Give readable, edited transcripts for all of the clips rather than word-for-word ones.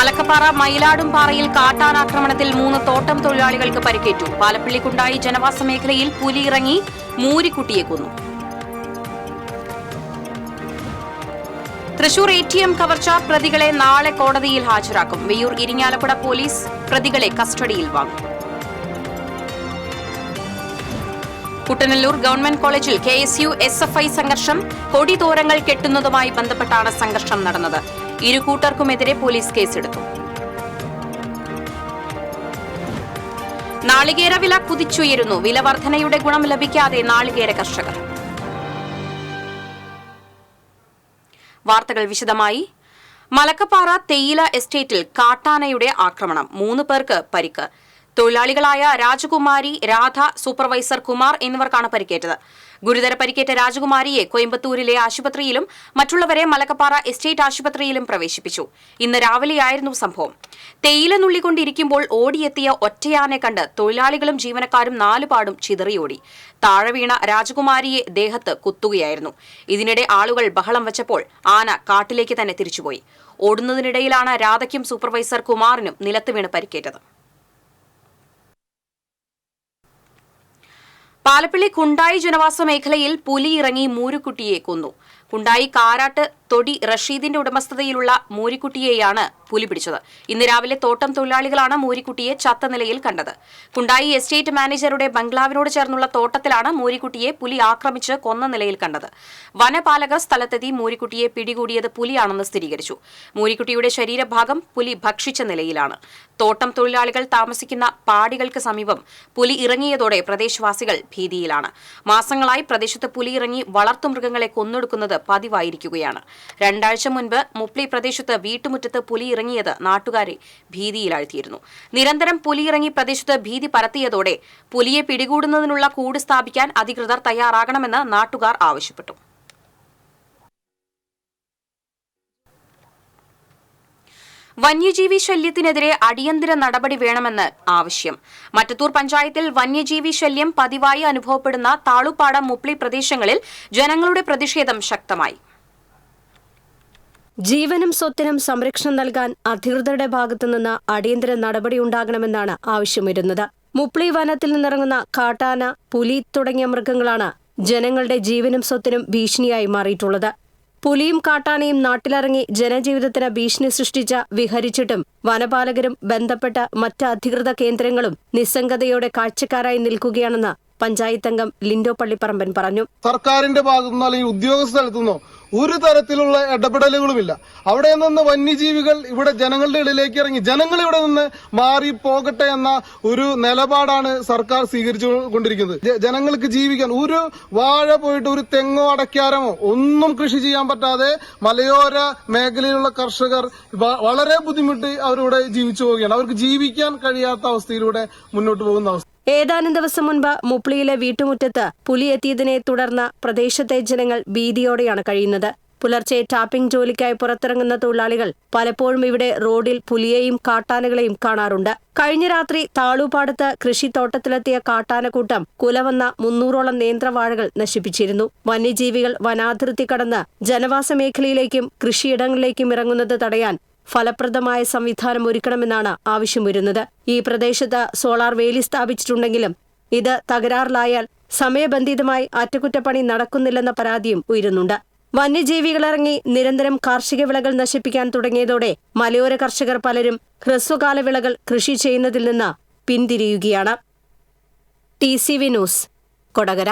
മലക്കപ്പാറ മയിലാടുംപാറയിൽ കാട്ടാനാക്രമണത്തിൽ 3 തോട്ടം തൊഴിലാളികൾക്ക് പരിക്കേറ്റു. പാലപ്പിള്ളിക്കുണ്ടായി ജനവാസ മേഖലയിൽ പുലി ഇറങ്ങി മൂരിക്കുട്ടിയെ കൊന്നു. തൃശൂർ ATM കവർച്ച പ്രതികളെ നാളെ കോടതിയിൽ ഹാജരാക്കും. വിയ്യൂർ ഇരിങ്ങാലക്കുട പോലീസ് പ്രതികളെ കസ്റ്റഡിയിൽ വാങ്ങും. കുട്ടനല്ലൂർ ഗവൺമെന്റ് കോളേജിൽ KSU SFI സംഘർഷം. കൊടിതോരങ്ങൾ കെട്ടുന്നതുമായി ബന്ധപ്പെട്ടാണ് സംഘർഷം നടന്നത്. ഇരു കൂട്ടർക്കുമെതിരെ പോലീസ് കേസെടുത്തു. നാളികേര വില കുതിച്ചുയരുന്നു. വില വർധനയുടെ ഗുണം ലഭിക്കാതെ നാളികേര കർഷകർ. വാർത്തകൾ വിശദമായി. മലക്കപ്പാറ തേയില എസ്റ്റേറ്റിൽ കാട്ടാനയുടെ ആക്രമണം. 3 പേർക്ക് പരിക്ക്. തൊഴിലാളികളായ രാജകുമാരി, രാധ, സൂപ്പർവൈസർ കുമാർ എന്നിവർക്കാണ് പരിക്കേറ്റത്. ഗുരുതര പരിക്കേറ്റ രാജകുമാരിയെ കോയമ്പത്തൂരിലെ ആശുപത്രിയിലും മറ്റുള്ളവരെ മലക്കപ്പാറ എസ്റ്റേറ്റ് ആശുപത്രിയിലും പ്രവേശിപ്പിച്ചു. ഇന്ന് രാവിലെയായിരുന്നു സംഭവം. തേയില നുള്ളിക്കൊണ്ടിരിക്കുമ്പോൾ ഓടിയെത്തിയ ഒറ്റയാനെ കണ്ട് തൊഴിലാളികളും ജീവനക്കാരും 4 പാടും ചിതറിയോടി. താഴെ വീണ രാജകുമാരിയെ ദേഹത്ത് കുത്തുകയായിരുന്നു. ഇതിനിടെ ആളുകൾ ബഹളം വെച്ചപ്പോൾ ആന കാട്ടിലേക്ക് തന്നെ തിരിച്ചുപോയി. ഓടുന്നതിനിടയിലാണ് രാധയ്ക്കും സൂപ്പർവൈസർ കുമാറിനും നിലത്ത് വീണ് പരിക്കേറ്റത്. പാലപ്പിള്ളി കുണ്ടായി ജനവാസ മേഖലയിൽ പുലി ഇറങ്ങി മൂരിക്കുട്ടിയെ കൊന്നു. കുണ്ടായി കാരാട്ട് തൊടി റഷീദിന്റെ ഉടമസ്ഥതയിലുള്ള മൂരിക്കുട്ടിയെയാണ് പുലി പിടിച്ചത്. ഇന്ന് രാവിലെ തോട്ടം തൊഴിലാളികളാണ് മൂരിക്കുട്ടിയെ ചത്ത നിലയിൽ കണ്ടത്. കുണ്ടായി എസ്റ്റേറ്റ് മാനേജറുടെ ബംഗ്ലാവിനോട് ചേർന്നുള്ള തോട്ടത്തിലാണ് മൂരിക്കുട്ടിയെ പുലി ആക്രമിച്ച് കൊന്ന നിലയിൽ കണ്ടത്. വനപാലകർ സ്ഥലത്തെത്തി മൂരിക്കുട്ടിയെ പിടികൂടിയത് പുലിയാണെന്ന് സ്ഥിരീകരിച്ചു. മൂരിക്കുട്ടിയുടെ ശരീരഭാഗം പുലി ഭക്ഷിച്ച നിലയിലാണ്. തോട്ടം തൊഴിലാളികൾ താമസിക്കുന്ന പാടികൾക്ക് സമീപം പുലി ഇറങ്ങിയതോടെ പ്രദേശവാസികൾ ഭീതിയിലാണ്. മാസങ്ങളായി പ്രദേശത്ത് പുലി ഇറങ്ങി വളർത്തുമൃഗങ്ങളെ കൊന്നൊടുക്കുന്നത് പതിവായിരിക്കുകയാണ്. 2 ആഴ്ച മുൻപ് മുപ്ലി പ്രദേശത്ത് വീട്ടുമുറ്റത്ത് പുലി ഇറങ്ങിയത് നാട്ടുകാരെ ഭീതിയിലാഴ്ത്തിയിരുന്നു. നിരന്തരം പുലി ഇറങ്ങി പ്രദേശത്ത് ഭീതി പരത്തിയതോടെ പുലിയെ പിടികൂടുന്നതിനുള്ള കൂട് സ്ഥാപിക്കാൻ അധികൃതർ തയ്യാറാകണമെന്ന് നാട്ടുകാർ ആവശ്യപ്പെട്ടു. വന്യജീവി ശല്യത്തിനെതിരെ അടിയന്തര നടപടി വേണമെന്ന് ആവശ്യം. മറ്റത്തൂർ പഞ്ചായത്തിൽ വന്യജീവി ശല്യം പതിവായി അനുഭവപ്പെടുന്ന താളുപ്പാടം മുപ്ലി പ്രദേശങ്ങളിൽ ജനങ്ങളുടെ പ്രതിഷേധം ശക്തമായി. ജീവനും സ്വത്തിനും സംരക്ഷണം നൽകാൻ അധികൃതരുടെ ഭാഗത്തുനിന്ന് അടിയന്തര നടപടിയുണ്ടാകണമെന്നാണ് ആവശ്യമുയരുന്നത്. മുപ്ലി വനത്തിൽ നിന്നിറങ്ങുന്ന കാട്ടാന, പുലി തുടങ്ങിയ മൃഗങ്ങളാണ് ജനങ്ങളുടെ ജീവനും സ്വത്തിനും ഭീഷണിയായി മാറിയിട്ടുള്ളത്. പുലിയും കാട്ടാനയും നാട്ടിലിറങ്ങി ജനജീവിതത്തിന് ഭീഷണി സൃഷ്ടിച്ച വിഹരിച്ചിട്ടും വനപാലകരും ബന്ധപ്പെട്ട മറ്റ് അധികൃത കേന്ദ്രങ്ങളും നിസ്സംഗതയോടെ കാഴ്ചക്കാരായി നിൽക്കുകയാണെന്ന് പഞ്ചായത്ത് അംഗം ലിൻഡോ പള്ളിപ്പറമ്പൻ പറഞ്ഞു. സർക്കാരിന്റെ ഭാഗത്തുനിന്നോ അല്ലെങ്കിൽ ഉദ്യോഗസ്ഥ സ്ഥലത്തുനിന്നോ ഒരു തരത്തിലുള്ള ഇടപെടലുകളുമില്ല. അവിടെ നിന്ന് വന്യജീവികൾ ഇവിടെ ജനങ്ങളുടെ ഇടയിലേക്ക് ഇറങ്ങി ജനങ്ങൾ ഇവിടെ നിന്ന് മാറി പോകട്ടെ എന്ന ഒരു നിലപാടാണ് സർക്കാർ സ്വീകരിച്ചുകൊണ്ടിരിക്കുന്നത്. ജനങ്ങൾക്ക് ജീവിക്കാൻ ഒരു വാഴ പോയിട്ട് ഒരു തെങ്ങോ അടയ്ക്കാരമോ ഒന്നും കൃഷി ചെയ്യാൻ പറ്റാതെ മലയോര മേഖലയിലുള്ള കർഷകർ വളരെ ബുദ്ധിമുട്ടി അവരിവിടെ ജീവിച്ചു പോവുകയാണ്. അവർക്ക് ജീവിക്കാൻ കഴിയാത്ത അവസ്ഥയിലൂടെ മുന്നോട്ട് പോകുന്ന അവസ്ഥ. ഏതാനും ദിവസം മുൻപ് മുപ്ലിയിലെ വീട്ടുമുറ്റത്ത് പുലി എത്തിയതിനെ തുടർന്ന് പ്രദേശത്തെ ജനങ്ങൾ ഭീതിയോടെയാണ് കഴിയുന്നത്. പുലർച്ചെ ടാപ്പിംഗ് ജോലിക്കായി പുറത്തിറങ്ങുന്ന തൊഴിലാളികൾ പലപ്പോഴും ഇവിടെ റോഡിൽ പുലിയെയും കാട്ടാനകളെയും കാണാറുണ്ട്. കഴിഞ്ഞ രാത്രി താളൂപ്പാടത്ത് കൃഷിത്തോട്ടത്തിലെത്തിയ കാട്ടാനക്കൂട്ടം കുലവന്ന 300ഓളം നേന്ത്രവാഴകൾ നശിപ്പിച്ചിരുന്നു. വന്യജീവികൾ വനാതിർത്തി കടന്ന് ജനവാസ മേഖലയിലേക്കും കൃഷിയിടങ്ങളിലേക്കും ഇറങ്ങുന്നത് തടയാൻ ഫലപ്രദമായ സംവിധാനം ഒരുക്കണമെന്നാണ് ആവശ്യമുയരുന്നത്. ഈ പ്രദേശത്ത് സോളാർ വേലി സ്ഥാപിച്ചിട്ടുണ്ടെങ്കിലും ഇത് തകരാറിലായാൽ സമയബന്ധിതമായി അറ്റകുറ്റപ്പണി നടക്കുന്നില്ലെന്ന പരാതിയും ഉയരുന്നുണ്ട്. വന്യജീവികളിറങ്ങി നിരന്തരം കാർഷിക വിളകൾ നശിപ്പിക്കാൻ തുടങ്ങിയതോടെ മലയോര കർഷകർ പലരും ഹ്രസ്വകാല വിളകൾ കൃഷി ചെയ്യുന്നതിൽ നിന്ന് പിന്തിരിയുകയാണ്. TCV news, Kodakara.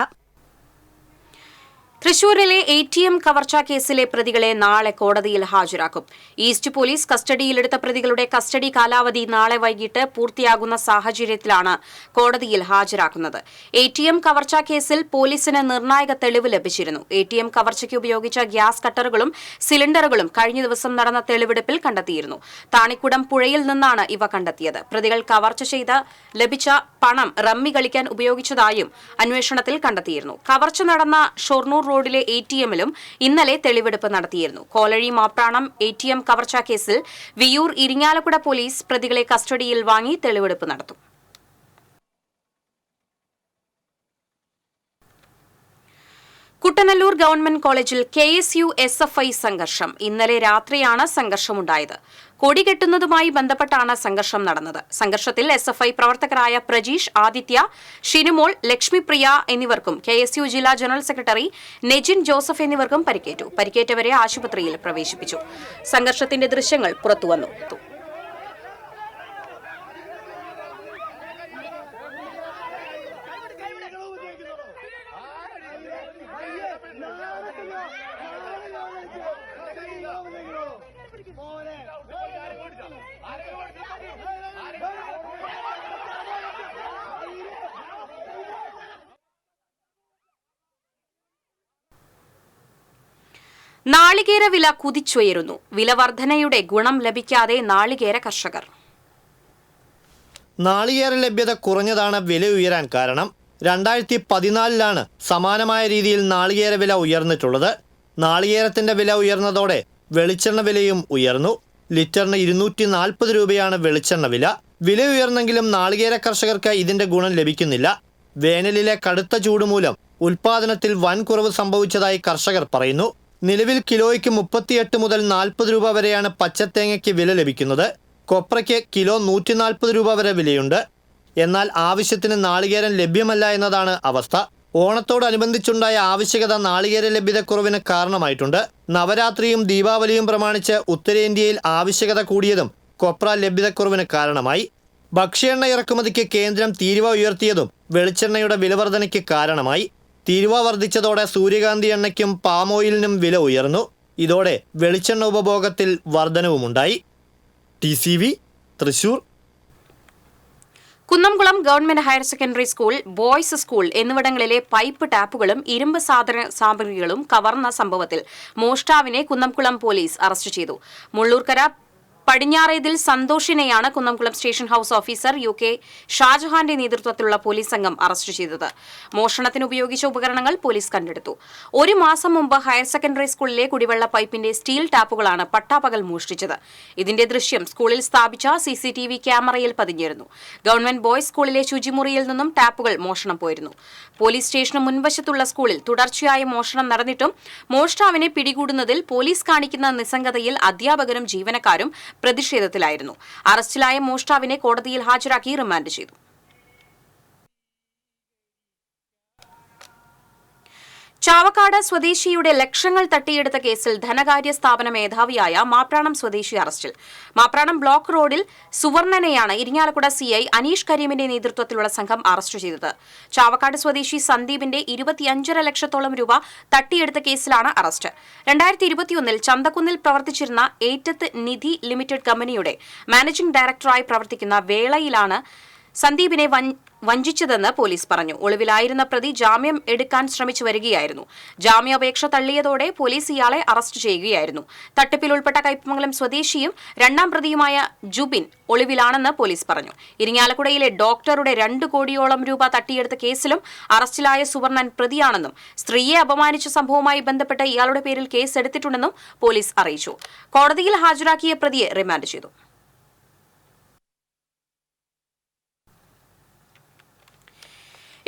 തൃശൂരിലെ ATM കവർച്ചാ കേസിലെ പ്രതികളെ നാളെ കോടതിയിൽ ഹാജരാക്കും. ഈസ്റ്റ് പോലീസ് കസ്റ്റഡിയിലെടുത്ത പ്രതികളുടെ കസ്റ്റഡി കാലാവധി നാളെ വൈകിട്ട് പൂർത്തിയാകുന്ന സാഹചര്യത്തിലാണ് കോടതിയിൽ ഹാജരാക്കുന്നത്. ATM കവർച്ചാ കേസിൽ പോലീസിന് നിർണായക തെളിവ് ലഭിച്ചിരുന്നു. ATM കവർച്ചയ്ക്ക് ഉപയോഗിച്ച ഗ്യാസ് കട്ടറുകളും സിലിണ്ടറുകളും കഴിഞ്ഞ ദിവസം നടന്ന തെളിവെടുപ്പിൽ കണ്ടെത്തിയിരുന്നു. താണിക്കുടം പുഴയിൽ നിന്നാണ് ഇവ കണ്ടെത്തിയത്. പ്രതികൾ കവർച്ച ചെയ്ത് ലഭിച്ച പണം റമ്മി കളിക്കാൻ ഉപയോഗിച്ചതായും അന്വേഷണത്തിൽ കണ്ടെത്തിയിരുന്നു. കവർച്ച നടന്ന ഷൊർണൂർ റോഡിലെ ATMലും ഇന്നലെ തെളിവെടുപ്പ് നടത്തിയിരുന്നു. കോലഴി മാപ്രാണം ATM കവർച്ചാ കേസിൽ വിയ്യൂർ ഇരിങ്ങാലക്കുട പോലീസ് പ്രതികളെ കസ്റ്റഡിയിൽ വാങ്ങി തെളിവെടുപ്പ് നടത്തും. കുട്ടനല്ലൂർ ഗവൺമെന്റ് കോളേജിൽ KSU SFI സംഘർഷം. ഇന്നലെ രാത്രിയാണ് സംഘർഷമുണ്ടായത്. കൊടികെട്ടുന്നതുമായി ബന്ധപ്പെട്ടാണ് സംഘർഷം നടന്നത്. സംഘർഷത്തിൽ SFI പ്രവർത്തകരായ പ്രജീഷ്, ആദിത്യ, ഷിനുമോൾ, ലക്ഷ്മിപ്രിയ എന്നിവർക്കും KSU ജില്ലാ ജനറൽ സെക്രട്ടറി നെജിൻ ജോസഫ് എന്നിവർക്കും പരിക്കേറ്റു. പരിക്കേറ്റവരെ ആശുപത്രിയിൽ പ്രവേശിപ്പിച്ചു. സംഘർഷത്തിന്റെ ദൃശ്യങ്ങൾ പുറത്തുവന്നു. നാളികേര വില കുതിച്ചുയരുന്നു. വില വർധനയുടെ ഗുണം ലഭിക്കാതെ നാളികേര കർഷകർ. നാളികേര ലഭ്യത കുറഞ്ഞതാണ് വില ഉയരാൻ കാരണം. 2014 സമാനമായ രീതിയിൽ നാളികേര വില ഉയർന്നിട്ടുള്ളത്. നാളികേരത്തിന്റെ വില ഉയർന്നതോടെ വെളിച്ചെണ്ണ വിലയും ഉയർന്നു. ലിറ്ററിന് 240 രൂപയാണ് വെളിച്ചെണ്ണ വില. വില ഉയർന്നെങ്കിലും നാളികേര കർഷകർക്ക് ഇതിന്റെ ഗുണം ലഭിക്കുന്നില്ല. വേനലിലെ കടുത്ത ചൂട് മൂലം ഉൽപാദനത്തിൽ വൻ കുറവ് സംഭവിച്ചതായി കർഷകർ പറയുന്നു. നിലവിൽ കിലോയ്ക്ക് 38 മുതൽ 40 രൂപ വരെയാണ് പച്ചത്തേങ്ങയ്ക്ക് വില ലഭിക്കുന്നത്. കൊപ്രയ്ക്ക് കിലോ 140 രൂപ വരെ വിലയുണ്ട്. എന്നാൽ ആവശ്യത്തിന് നാളികേരം ലഭ്യമല്ല എന്നതാണ് അവസ്ഥ. ഓണത്തോടനുബന്ധിച്ചുണ്ടായ ആവശ്യകത നാളികേര ലഭ്യതക്കുറവിന് കാരണമായിട്ടുണ്ട്. നവരാത്രിയും ദീപാവലിയും പ്രമാണിച്ച് ഉത്തരേന്ത്യയിൽ ആവശ്യകത കൂടിയതും കൊപ്ര ലഭ്യതക്കുറവിന് കാരണമായി. ഭക്ഷ്യ എണ്ണ ഇറക്കുമതിക്ക് കേന്ദ്രം തീരുവ ഉയർത്തിയതും വെളിച്ചെണ്ണയുടെ വിലവർധനയ്ക്ക് കാരണമായി. തീരുവ വർദ്ധിച്ചതോടെ സൂര്യകാന്തി എണ്ണയ്ക്കും പാം ഓയിലിനും വില ഉയർന്നു. ഇതോടെ വെളിച്ചെണ്ണ ഉപഭോഗത്തിൽ വർധനവുമുണ്ടായി. TCV Thrissur. Kunnamkulam government higher secondary school, boys school എന്നിവിടങ്ങളിലെ പൈപ്പ് ടാപ്പുകളും ഇരുമ്പ് സാമഗ്രികളും കവർന്ന സംഭവത്തിൽ മോഷ്ടാവിനെ കുന്നംകുളം പോലീസ് അറസ്റ്റ് ചെയ്തു. മുള്ളൂർക്കര പടിഞ്ഞാറേതിൽ സന്തോഷിനെയാണ് Kunnamkulam station house officer UK ഷാജഹാന്റെ നേതൃത്വത്തിലുള്ള പോലീസ് സംഘം അറസ്റ്റ് ചെയ്തത്. മോഷണത്തിന് ഉപയോഗിച്ച ഉപകരണങ്ങൾ പോലീസ് കണ്ടെടുത്തു. 1 മാസം മുമ്പ് ഹയർ സെക്കൻഡറി സ്കൂളിലെ കുടിവെള്ള പൈപ്പിന്റെ സ്റ്റീൽ ടാപ്പുകളാണ് പട്ടാപ്പകൽ മോഷ്ടിച്ചത്. ഇതിന്റെ ദൃശ്യം സ്കൂളിൽ സ്ഥാപിച്ച CCTV ക്യാമറയിൽ പതിഞ്ഞിരുന്നു. ഗവൺമെന്റ് ബോയ്സ് സ്കൂളിലെ ശുചിമുറിയിൽ നിന്നും ടാപ്പുകൾ മോഷണം പോയിരുന്നു. പോലീസ് സ്റ്റേഷന് മുൻവശത്തുള്ള സ്കൂളിൽ തുടർച്ചയായ മോഷണം നടന്നിട്ടും മോഷ്ടാവിനെ പിടികൂടുന്നതിൽ പോലീസ് കാണിക്കുന്ന നിസ്സംഗതയിൽ അധ്യാപകരും ജീവനക്കാരും പ്രതിഷേധത്തിലായിരുന്നു. അറസ്റ്റിലായ മോഷ്ടാവിനെ കോടതിയിൽ ഹാജരാക്കി റിമാൻഡ് ചെയ്തു. ചാവക്കാട് സ്വദേശിയുടെ ലക്ഷങ്ങൾ തട്ടിയെടുത്ത കേസിൽ ധനകാര്യ സ്ഥാപന മേധാവിയായ മാപ്രാണം സ്വദേശി അറസ്റ്റിൽ. മാപ്രാണം ബ്ലോക്ക് റോഡിൽ സുവർണനെയാണ് ഇരിങ്ങാലക്കുട CI അനീഷ് കരീമിന്റെ നേതൃത്വത്തിലുള്ള സംഘം അറസ്റ്റ് ചെയ്തത്. ചാവക്കാട് സ്വദേശി സന്ദീപിന്റെ 25.5 ലക്ഷത്തോളം രൂപ തട്ടിയെടുത്ത കേസിലാണ് അറസ്റ്റ്. 2021 ചന്തക്കുന്നിൽ പ്രവർത്തിച്ചിരുന്ന ഏറ്റത്ത് നിധി ലിമിറ്റഡ് കമ്പനിയുടെ മാനേജിംഗ് ഡയറക്ടറായി പ്രവർത്തിക്കുന്ന വേളയിലാണ് സന്ദീപിനെ വഞ്ചിച്ചതെന്ന് പോലീസ് പറഞ്ഞു. ഒളിവിലായിരുന്ന പ്രതി ജാമ്യം എടുക്കാൻ ശ്രമിച്ചു വരികയായിരുന്നു. ജാമ്യാപേക്ഷ തള്ളിയതോടെ പോലീസ് ഇയാളെ അറസ്റ്റ് ചെയ്യുകയായിരുന്നു. തട്ടിപ്പിൽ ഉൾപ്പെട്ട കയ്പമംഗലം സ്വദേശിയും 2ാം പ്രതിയുമായ ജുബിൻ ഒളിവിലാണെന്ന് പോലീസ് പറഞ്ഞു. ഇരിങ്ങാലക്കുടയിലെ ഡോക്ടറുടെ 2 കോടിയോളം രൂപ തട്ടിയെടുത്ത കേസിലും അറസ്റ്റിലായ സുവർണൻ പ്രതിയാണെന്നും സ്ത്രീയെ അപമാനിച്ച സംഭവവുമായി ബന്ധപ്പെട്ട് ഇയാളുടെ പേരിൽ കേസ് എടുത്തിട്ടുണ്ടെന്നും പോലീസ് അറിയിച്ചു. കോടതിയിൽ ഹാജരാക്കിയ പ്രതിയെ റിമാൻഡ് ചെയ്തു.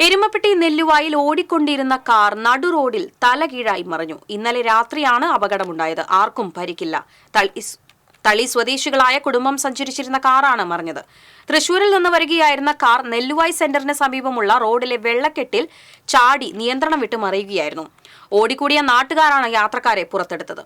എരുമപ്പെട്ടി നെല്ലുവായിൽ ഓടിക്കൊണ്ടിരുന്ന കാർ നടുറോഡിൽ തലകീഴായി മറിഞ്ഞു. ഇന്നലെ രാത്രിയാണ് അപകടമുണ്ടായത്. ആർക്കും പരിക്കില്ല. തളി സ്വദേശികളായ കുടുംബം സഞ്ചരിച്ചിരുന്ന കാറാണ് മറിഞ്ഞത്. തൃശൂരിൽ നിന്ന് വരികയായിരുന്ന കാർ നെല്ലുവായി സെന്ററിന് സമീപമുള്ള റോഡിലെ വെള്ളക്കെട്ടിൽ ചാടി നിയന്ത്രണം വിട്ട് മറിയുകയായിരുന്നു. ഓടിക്കൂടിയ നാട്ടുകാരാണ് യാത്രക്കാരെ പുറത്തെടുത്തത്.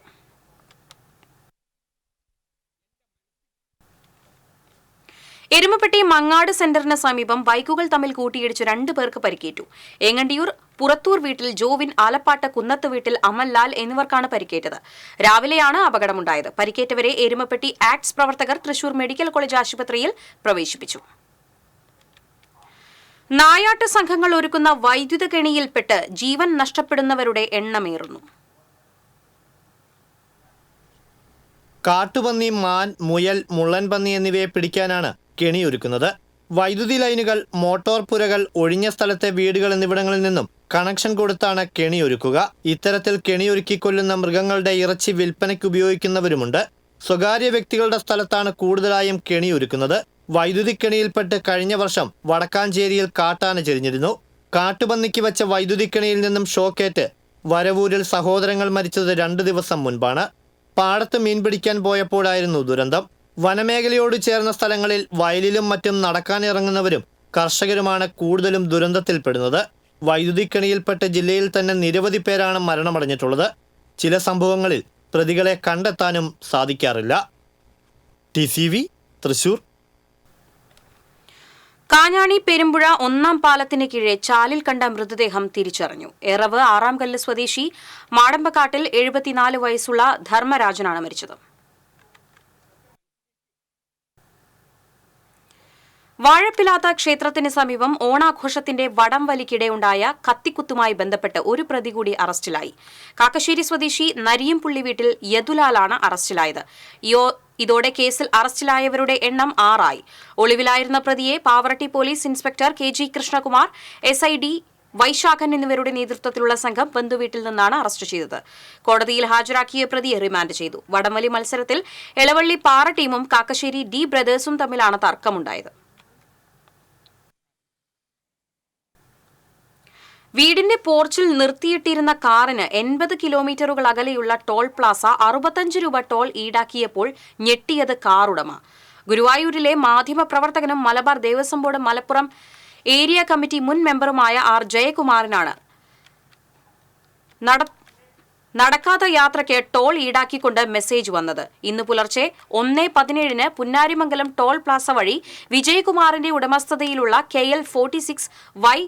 എരുമപ്പെട്ടി മങ്ങാട് സെന്ററിന് സമീപം ബൈക്കുകൾ തമ്മിൽ കൂട്ടിയിടിച്ച് 2 പേർക്ക് പരിക്കേറ്റു. ഏങ്ങണ്ടിയൂർ പുറത്തൂർ വീട്ടിൽ ജോവിൻ, ആലപ്പാട്ട് കുന്നത്ത് വീട്ടിൽ അമൽലാൽ എന്നിവർക്കാണ് പരിക്കേറ്റത്. രാവിലെയാണ് അപകടമുണ്ടായത്. പരിക്കേറ്റവരെ എരുമപ്പെട്ടി ആക്ട്സ് പ്രവർത്തകർ തൃശൂർ മെഡിക്കൽ കോളേജ് ആശുപത്രിയിൽ പ്രവേശിപ്പിച്ചു. നായാട്ട് സംഘങ്ങൾ ഒരുക്കുന്ന വൈദ്യുത കെണിയിൽപ്പെട്ട് ജീവൻ നഷ്ടപ്പെടുന്നവരുടെ എണ്ണമേറുന്നു. കാട്ടുപന്നി, മാൻ, മുയൽ, മുള്ളൻ പന്നി എന്നിവയെ പിടിക്കാനാണ് കെണിയൊരുക്കുന്നത്. വൈദ്യുതി ലൈനുകൾ, മോട്ടോർ പുരകൾ, ഒഴിഞ്ഞ സ്ഥലത്തെ വീടുകൾ എന്നിവിടങ്ങളിൽ നിന്നും കണക്ഷൻ കൊടുത്താണ് കെണിയൊരുക്കുക. ഇത്തരത്തിൽ കെണിയൊരുക്കി കൊല്ലുന്ന മൃഗങ്ങളുടെ ഇറച്ചി വിൽപ്പനയ്ക്ക് ഉപയോഗിക്കുന്നവരുമുണ്ട്. സ്വകാര്യ വ്യക്തികളുടെ സ്ഥലത്താണ് കൂടുതലായും കെണിയൊരുക്കുന്നത്. വൈദ്യുതി കെണിയിൽപ്പെട്ട് കഴിഞ്ഞ വർഷം വടക്കാഞ്ചേരിയിൽ കാട്ടാന ചെരിഞ്ഞിരുന്നു. കാട്ടുപന്നിക്ക് വെച്ച വൈദ്യുതി കെണിയിൽ നിന്നും ഷോക്കേറ്റ് വരവൂരിൽ സഹോദരങ്ങൾ മരിച്ചത് 2 ദിവസം മുൻപാണ്. പാടത്ത് മീൻ പിടിക്കാൻ പോയപ്പോഴായിരുന്നു ദുരന്തം. വനമേഖലയോട് ചേർന്ന സ്ഥലങ്ങളിൽ വയലിലും മറ്റും നടക്കാനിറങ്ങുന്നവരും കർഷകരുമാണ് കൂടുതലും ദുരന്തത്തിൽപ്പെടുന്നത്. വൈദ്യുതിക്കണിയിൽപ്പെട്ട് ജില്ലയിൽ തന്നെ നിരവധി പേരാണ് മരണമടഞ്ഞിട്ടുള്ളത്. ചില സംഭവങ്ങളിൽ പ്രതികളെ കണ്ടെത്താനും സാധിക്കാറില്ല. TCV തൃശൂർ. കാഞ്ഞാണി പെരുമ്പുഴ 1-ാം പാലത്തിന് കീഴെ ചാലിൽ കണ്ട മൃതദേഹം തിരിച്ചറിഞ്ഞു. എറവ് 6-ാം കല്ല് സ്വദേശി മാടമ്പക്കാട്ടിൽ 74 വയസ്സുള്ള ധർമ്മരാജനാണ് മരിച്ചത്. വാഴപ്പിലാത്ത ക്ഷേത്രത്തിന് സമീപം ഓണാഘോഷത്തിന്റെ വടംവലിക്കിടെയുണ്ടായ കത്തിക്കുത്തുമായി ബന്ധപ്പെട്ട് ഒരു പ്രതി കൂടി അറസ്റ്റിലായി. കാക്കശ്ശേരി സ്വദേശി നരിയംപുള്ളി വീട്ടിൽ യദുലാലാണ് അറസ്റ്റിലായത്. ഇതോടെ കേസിൽ അറസ്റ്റിലായവരുടെ എണ്ണം 6 ആയി. ഒളിവിലായിരുന്ന പ്രതിയെ Pavaratti police inspector KG Krishnakumar, SID Vaisakhan എന്നിവരുടെ നേതൃത്വത്തിലുള്ള സംഘം ബന്ധുവീട്ടിൽ നിന്നാണ് അറസ്റ്റ് ചെയ്തത്. കോടതിയിൽ ഹാജരാക്കിയ പ്രതിയെ റിമാൻഡ് ചെയ്തു. വടംവലി മത്സരത്തിൽ എളവള്ളി പാറ ടീമും കാക്കശ്ശേരി D ബ്രദേഴ്സും തമ്മിലാണ് തർക്കമുണ്ടായത്. വീടിന്റെ പോർച്ചിൽ നിർത്തിയിട്ടിരുന്ന കാറിന് 80 കിലോമീറ്ററുകൾ അകലെയുള്ള ടോൾ പ്ലാസ 65 രൂപ ടോൾ ഈടാക്കിയപ്പോൾ ഞെട്ടിയത് കാർ ഉടമ. ഗുരുവായൂരിലെ മാധ്യമപ്രവർത്തകനും Malabar Devaswom board Malappuram area committee മുൻ മെമ്പറുമായ R ജയകുമാറിനാണ് നടക്കാത്ത യാത്രയ്ക്ക് ടോൾ ഈടാക്കിക്കൊണ്ട് മെസ്സേജ് വന്നത്. ഇന്ന് പുലർച്ചെ 1:17 പുന്നാരിമംഗലം ടോൾ പ്ലാസ വഴി വിജയകുമാറിന്റെ ഉടമസ്ഥതയിലുള്ള KL 46Y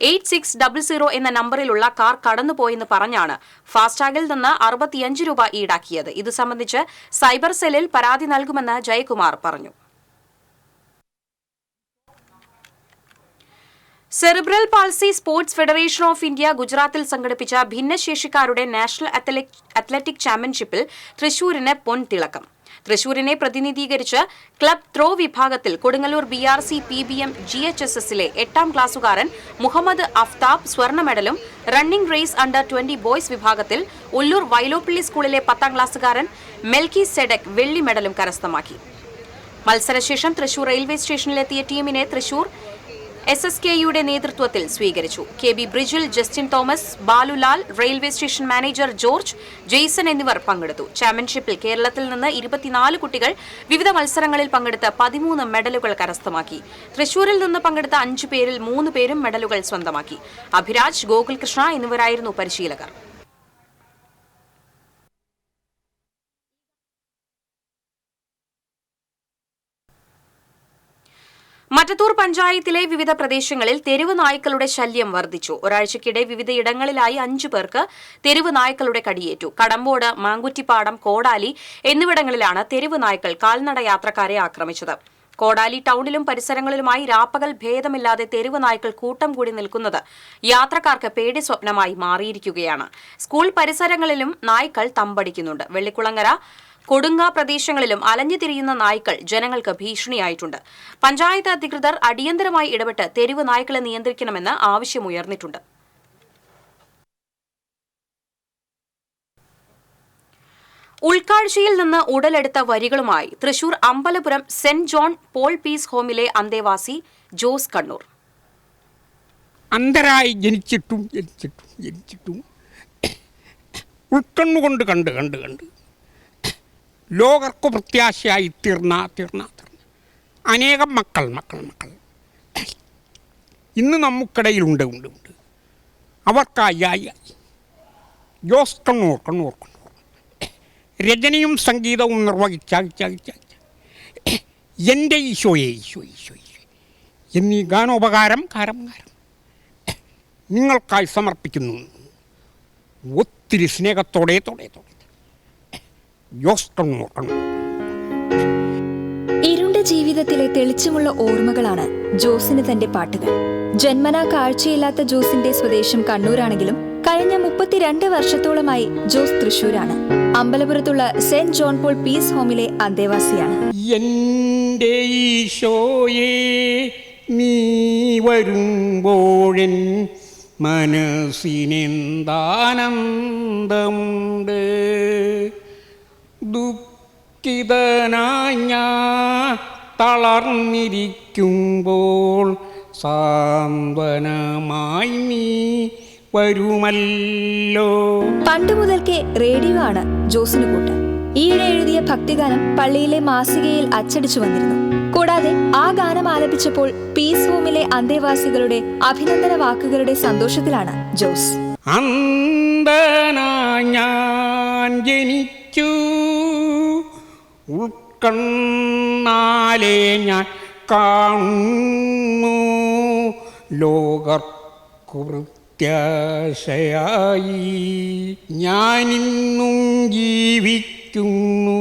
8600 എന്ന നമ്പറിലുള്ള കാർ കടന്നുപോയെന്ന് പറഞ്ഞാണ് ഫാസ്ടാഗിൽ നിന്ന് 65 രൂപ ഈടാക്കിയത്. ഇത് സംബന്ധിച്ച് സൈബർ സെല്ലിൽ പരാതി നൽകുമെന്ന് ജയകുമാർ പറഞ്ഞു. Cerebral palsy sports federation of India ഗുജറാത്തിൽ സംഘടിപ്പിച്ച ഭിന്നശേഷിക്കാരുടെ നാഷണൽ അത്ലറ്റിക് ചാമ്പ്യൻഷിപ്പിൽ തൃശൂരിന് പൊൻതിളക്കം. തൃശൂരിനെ പ്രതിനിധീകരിച്ച് ക്ലബ് ത്രോ വിഭാഗത്തിൽ കൊടുങ്ങല്ലൂർ BRC PBM GHSSലെ 8-ാം ക്ലാസുകാരൻ മുഹമ്മദ് അഫ്താബ് സ്വർണ്ണ മെഡലും റണ്ണിംഗ് റേസ് അണ്ടർ 20 ബോയ്സ് വിഭാഗത്തിൽ ഉള്ളൂർ വൈലോപ്പിള്ളി സ്കൂളിലെ 10-ാം ക്ലാസുകാരൻ മെൽക്കി സെഡക് വെള്ളി മെഡലും കരസ്ഥമാക്കി. മത്സരശേഷം തൃശൂർ റെയിൽവേ സ്റ്റേഷനിലെത്തിയ ടീമിനെ തൃശൂർ SSKയുടെ നേതൃത്വത്തിൽ സ്വീകരിച്ചു. KB Brijil, Justin Thomas, Balulal, railway station manager George, Jaison എന്നിവർ പങ്കെടുത്തു. ചാമ്പ്യൻഷിപ്പിൽ കേരളത്തിൽ നിന്ന് 24 കുട്ടികൾ വിവിധ മത്സരങ്ങളിൽ പങ്കെടുത്ത് 13 മെഡലുകൾ കരസ്ഥമാക്കി. തൃശൂരിൽ നിന്ന് പങ്കെടുത്ത 5 പേരിൽ 3 പേരും മെഡലുകൾ സ്വന്തമാക്കി. അഭിരാജ്, ഗോകുൽകൃഷ്ണ എന്നിവരായിരുന്നു പരിശീലകർ. മറ്റത്തൂർ പഞ്ചായത്തിലെ വിവിധ പ്രദേശങ്ങളിൽ തെരുവ് നായ്ക്കളുടെ ശല്യം വർദ്ധിച്ചു. ഒരാഴ്ചക്കിടെ വിവിധയിടങ്ങളിലായി 5 പേർക്ക് തെരുവ് നായ്ക്കളുടെ കടിയേറ്റു. കടമ്പോട്, മാങ്കുറ്റിപ്പാടം, കോടാലി എന്നിവിടങ്ങളിലാണ് തെരുവ് നായ്ക്കൾ കാൽനട യാത്രക്കാരെ ആക്രമിച്ചത്. കോടാലി ടൗണിലും പരിസരങ്ങളിലുമായി രാപ്പകൽ ഭേദമില്ലാതെ തെരുവ് നായ്ക്കൾ കൂട്ടം കൂടി നിൽക്കുന്നത് യാത്രക്കാർക്ക് പേടി സ്വപ്നമായി മാറിയിരിക്കുകയാണ്. സ്കൂൾ പരിസരങ്ങളിലും നായ്ക്കൾ തമ്പടിക്കുന്നുണ്ട്. വെള്ളിക്കുളങ്ങര, കൊടുങ്ങ പ്രദേശങ്ങളിലും അലഞ്ഞു തിരിയുന്ന നായ്ക്കൾ ജനങ്ങൾക്ക് ഭീഷണിയായിട്ടുണ്ട്. പഞ്ചായത്ത് അധികൃതർ അടിയന്തരമായി ഇടപെട്ട് തെരുവ് നായ്ക്കളെ നിയന്ത്രിക്കണമെന്ന് ആവശ്യമുയർന്നിട്ടുണ്ട്. ഉൾക്കാഴ്ചയിൽ നിന്ന് ഉടലെടുത്ത വരികളുമായി Thrissur Ambalapuram saint John Paul peace ഹോമിലെ അന്തേവാസി ജോസ് കണ്ണൂർ. അന്ധരായി ജനിച്ചിട്ടും ഉൾക്കണ്ണുകൊണ്ട് കണ്ട് ലോകർക്ക് പ്രത്യാശയായി തീർന്ന അനേകം മക്കൾ ഇന്ന് നമുക്കിടയിലുണ്ട്. അവർക്കായി ജോസ് കണ്ണൂർ രചനയും സംഗീതവും നിർവഹിച്ച എൻ്റെ ഈശോയെ എന്നീ ഗാനോപകാരം നിങ്ങൾക്കായി സമർപ്പിക്കുന്നു. ഒത്തിരി സ്നേഹത്തോടെ ഇരുണ്ട ജീവിതത്തിലെ തെളിച്ചമുള്ള ഓർമ്മകളാണ് ജോസിന് തന്റെ പാട്ടുകൾ. ജന്മനാ കാഴ്ചയില്ലാത്ത ജോസിന്റെ സ്വദേശം കണ്ണൂരാണെങ്കിലും കഴിഞ്ഞ 32 വർഷത്തോളമായി ജോസ് തൃശൂരാണ്. അമ്പലപുരത്തുള്ള സെന്റ് ജോൺ പോൾ പീസ് ഹോമിലെ അന്തേവാസിയാണ്. എൻ്റെ ഈശോയെ നീ വരുമ്പോഴൻ മനസ്സിനെന്താനന്ദമുണ്ട്. ദുഃഖിതനായി ഞാൻ തളർന്നിരിക്കുമ്പോൾ സാന്ത്വനമായി നീ വരുമല്ലോ. പണ്ട് മുതൽക്കേ റേഡിയോ ആണ് ജോസിന് കൂട്ട്. ഈയിടെ എഴുതിയ ഭക്തിഗാനം പള്ളിയിലെ മാസികയിൽ അച്ചടിച്ചു വന്നിരുന്നു. കൂടാതെ ആ ഗാനം ആലപിച്ചപ്പോൾ പീസ് ഹോമിലെ അന്തേവാസികളുടെ അഭിനന്ദന വാക്കുകളുടെ സന്തോഷത്തിലാണ് ജോസ്. അന്ധനായി ഞാൻ ജനിച്ചു, ഉൾക്കണ്ണാലെ ഞാൻ കാണുന്നു, ലോകർക്കു പ്രത്യാശയായി ഞാനിന്നും ജീവിക്കുന്നു.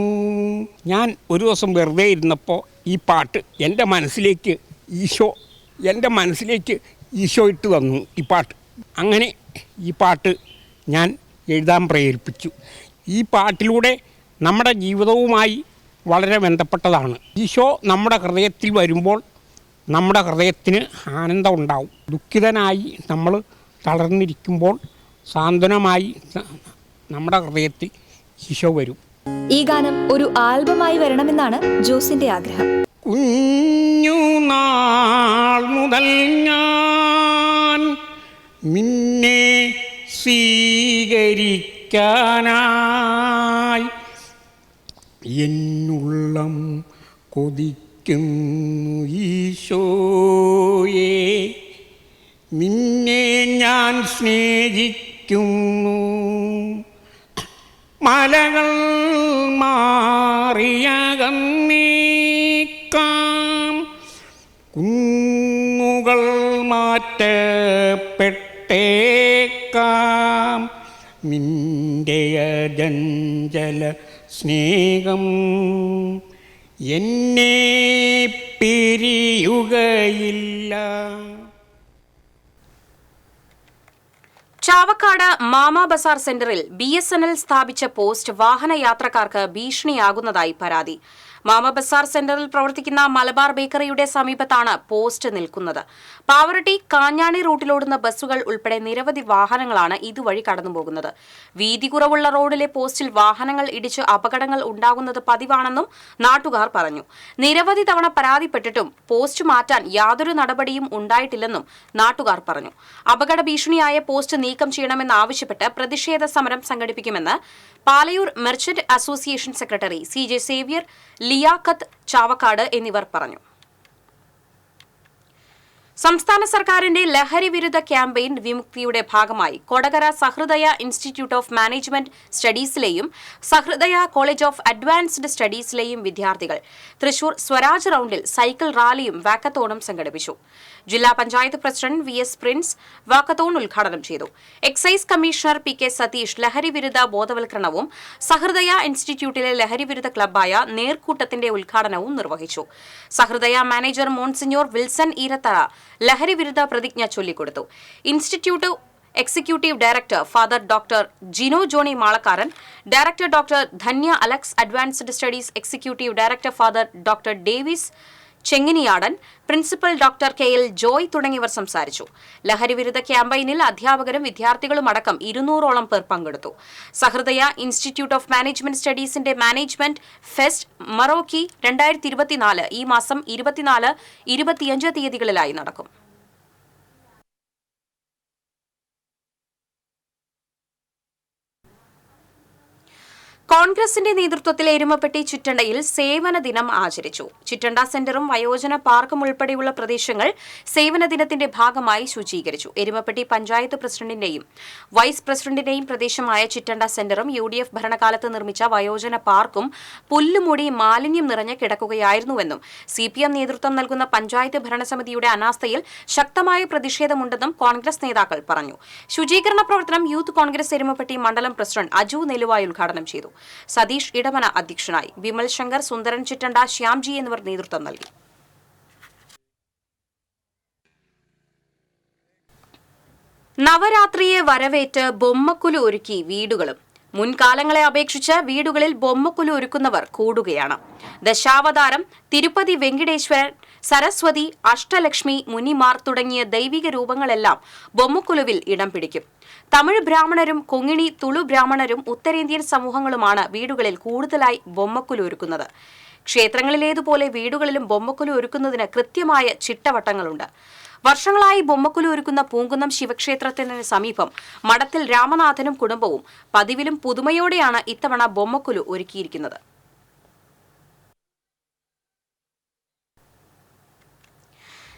ഞാൻ ഒരു ദിവസം വെറുതെ ഇരുന്നപ്പോൾ ഈ പാട്ട് എൻ്റെ മനസ്സിലേക്ക് ഈശോ ഇട്ട് തന്നു ഈ പാട്ട്. അങ്ങനെ ഈ പാട്ട് ഞാൻ എഴുതാൻ പ്രേരിപ്പിച്ചു. ഈ പാട്ടിലൂടെ നമ്മുടെ ജീവിതവുമായി വളരെ ബന്ധപ്പെട്ടതാണ്. ഈശോ നമ്മുടെ ഹൃദയത്തിൽ വരുമ്പോൾ നമ്മുടെ ഹൃദയത്തിന് ആനന്ദം ഉണ്ടാവും. ദുഃഖിതനായി നമ്മൾ തളർന്നിരിക്കുമ്പോൾ സാന്ത്വനമായി നമ്മുടെ ഹൃദയത്തിൽ ഈശോ വരും. ഈ ഗാനം ഒരു ആൽബമായി വരണമെന്നാണ് ജോസിന്റെ ആഗ്രഹം. കുഞ്ഞുനാൾ മുതൽ ഞാൻ നിന്നെ സ്വീകരിക്കാനായി എന്നുള്ളം കൊതിക്കുന്നു ഈശോയേ, നിന്നെ ഞാൻ സ്നേഹിക്കുന്നു. മലകൾ മാറിയകന്നേക്കാം, കുന്നുകൾ മാറ്റപ്പെട്ടേക്കാം, നിന്റെ അജഞ്ചല സ്നേഹം എന്നെ പിരിയുകയില്ല. ചാവക്കാട് മാമാ ബസാർ സെന്ററിൽ BSNL സ്ഥാപിച്ച പോസ്റ്റ് വാഹനയാത്രക്കാർക്ക് ഭീഷണിയാകുന്നതായി പരാതി. മാമാ ബസാർ സെന്ററിൽ പ്രവർത്തിക്കുന്ന മലബാർ ബേക്കറിയുടെ സമീപത്താണ് പോസ്റ്റ് നിൽക്കുന്നത്. പാവറട്ടി കാഞ്ഞാണി റൂട്ടിലോടുന്ന ബസ്സുകൾ ഉൾപ്പെടെ നിരവധി വാഹനങ്ങളാണ് ഇതുവഴി കടന്നുപോകുന്നത്. വീതി കുറവുള്ള റോഡിലെ പോസ്റ്റിൽ വാഹനങ്ങൾ ഇടിച്ച് അപകടങ്ങൾ ഉണ്ടാകുന്നത് പതിവാണെന്നും നാട്ടുകാർ പറഞ്ഞു. നിരവധി തവണ പരാതിപ്പെട്ടിട്ടും പോസ്റ്റ് മാറ്റാൻ യാതൊരു നടപടിയും ഉണ്ടായിട്ടില്ലെന്നും നാട്ടുകാർ പറഞ്ഞു. അപകട ഭീഷണിയായ പോസ്റ്റ് നീക്കം ചെയ്യണമെന്നാവശ്യപ്പെട്ട് പ്രതിഷേധ സമരം സംഘടിപ്പിക്കുമെന്ന് Palayur merchant association secretary CJ Xavier, Liyakath Chavakkad എന്നിവർ പറഞ്ഞു. സംസ്ഥാന സർക്കാരിന്റെ ലഹരി വിരുദ്ധ ക്യാമ്പയിൻ വിമുക്തിയുടെ ഭാഗമായി Kodakara Sahrudaya institute of management സ്റ്റഡീസിലെയും സഹൃദയ കോളേജ് ഓഫ് അഡ്വാൻസ്ഡ് സ്റ്റഡീസിലെയും വിദ്യാർത്ഥികൾ തൃശൂർ സ്വരാജ് റൌണ്ടിൽ സൈക്കിൾ റാലിയും വാക്കത്തോണും സംഘടിപ്പിച്ചു. ജില്ലാ panchayat president VS Prince walkathon ഉദ്ഘാടനം ചെയ്തു. എക്സൈസ് കമ്മീഷണർ PK സതീഷ് ലഹരി വിരുദ്ധ ബോധവൽക്കരണവും സഹൃദയ ഇൻസ്റ്റിറ്റ്യൂട്ടിലെ ലഹരി വിരുദ്ധ ക്ലബ്ബായ നേർക്കൂട്ടത്തിന്റെ ഉദ്ഘാടനവും നിർവഹിച്ചു. Sahrdaya manager monsignor Wilson Eerathara ലഹരി വിരുദ്ധ പ്രതിജ്ഞ ചൊല്ലിക്കൊടുത്തു. Institute executive director father doctor Jino Johny Malakkaran, director doctor Dhanya Alex, advanced studies executive director father doctor Davis Chenginiyadan, principal doctor KL Joy തുടങ്ങിയവർ സംസാരിച്ചു. ലഹരിവിരുദ്ധ ക്യാമ്പയിനിൽ അധ്യാപകരും വിദ്യാർത്ഥികളും അടക്കം 200ഓളം പേർ പങ്കെടുത്തു. സഹൃദയ ഇൻസ്റ്റിറ്റ്യൂട്ട് ഓഫ് മാനേജ്മെന്റ് സ്റ്റഡീസിന്റെ മാനേജ്മെന്റ് ഫെസ്റ്റ് മറോക്കി 2024 ഈ മാസം 24, 25 തീയതികളിലായി നടക്കും. കോൺഗ്രസിന്റെ നേതൃത്വത്തിൽ എരുമപ്പെട്ടി ചിറ്റണ്ടയിൽ സേവന ദിനം ആചരിച്ചു. ചിറ്റണ്ട സെന്ററും വയോജന പാർക്കും ഉൾപ്പെടെയുള്ള പ്രദേശങ്ങൾ സേവന ദിനത്തിന്റെ ഭാഗമായി ശുചീകരിച്ചു. എരുമപ്പെട്ടി പഞ്ചായത്ത് പ്രസിഡന്റിന്റെയും വൈസ് പ്രസിഡന്റിന്റെയും പ്രദേശമായ ചിറ്റണ്ട സെന്ററും UDF ഭരണകാലത്ത് നിർമ്മിച്ച വയോജന പാർക്കും പുല്ലുമൂടി മാലിന്യം നിറഞ്ഞ് കിടക്കുകയായിരുന്നുവെന്നും CPM നേതൃത്വം നൽകുന്ന പഞ്ചായത്ത് ഭരണസമിതിയുടെ അനാസ്ഥയിൽ ശക്തമായ പ്രതിഷേധമുണ്ടെന്നും കോൺഗ്രസ് നേതാക്കൾ പറഞ്ഞു. ശുചീകരണ പ്രവർത്തനം യൂത്ത് കോൺഗ്രസ് എരുമപ്പെട്ടി മണ്ഡലം പ്രസിഡന്റ് അജു നെലുവായി ഉദ്ഘാടനം ചെയ്തു. സതീഷ് ഇടമന അധ്യക്ഷനായി. വിമൽ ശങ്കർ, സുന്ദരൻ ചിറ്റണ്ട, ശ്യാംജി എന്നിവർ നേതൃത്വം നൽകി. നവരാത്രിയെ വരവേറ്റ് ബൊമ്മക്കുലു ഒരുക്കി വീടുകളും. മുൻകാലങ്ങളെ അപേക്ഷിച്ച് വീടുകളിൽ ബൊമ്മക്കുലു ഒരുക്കുന്നവർ കൂടുകയാണ്. ദശാവതാരം, തിരുപ്പതി വെങ്കിടേശ്വരൻ, സരസ്വതി, അഷ്ടലക്ഷ്മി, മുനിമാർ തുടങ്ങിയ ദൈവിക രൂപങ്ങളെല്ലാം ബൊമ്മക്കുലുവിൽ ഇടം പിടിക്കും. തമിഴ് ബ്രാഹ്മണരും കൊങ്ങിണി തുളു ബ്രാഹ്മണരും ഉത്തരേന്ത്യൻ സമൂഹങ്ങളുമാണ് വീടുകളിൽ കൂടുതലായി ബൊമ്മക്കുലു ഒരുക്കുന്നത്. ക്ഷേത്രങ്ങളിലേതുപോലെ വീടുകളിലും ബൊമ്മക്കുലു ഒരുക്കുന്നതിന് കൃത്യമായ ചിട്ടവട്ടങ്ങളുണ്ട്. വർഷങ്ങളായി ബൊമ്മക്കുലു ഒരുക്കുന്ന പൂങ്കുന്നം ശിവക്ഷേത്രത്തിന് സമീപം മഠത്തിൽ രാമനാഥനും കുടുംബവും പതിവിലും പുതുമയോടെയാണ് ഇത്തവണ ബൊമ്മക്കുലു ഒരുക്കിയിരിക്കുന്നത്.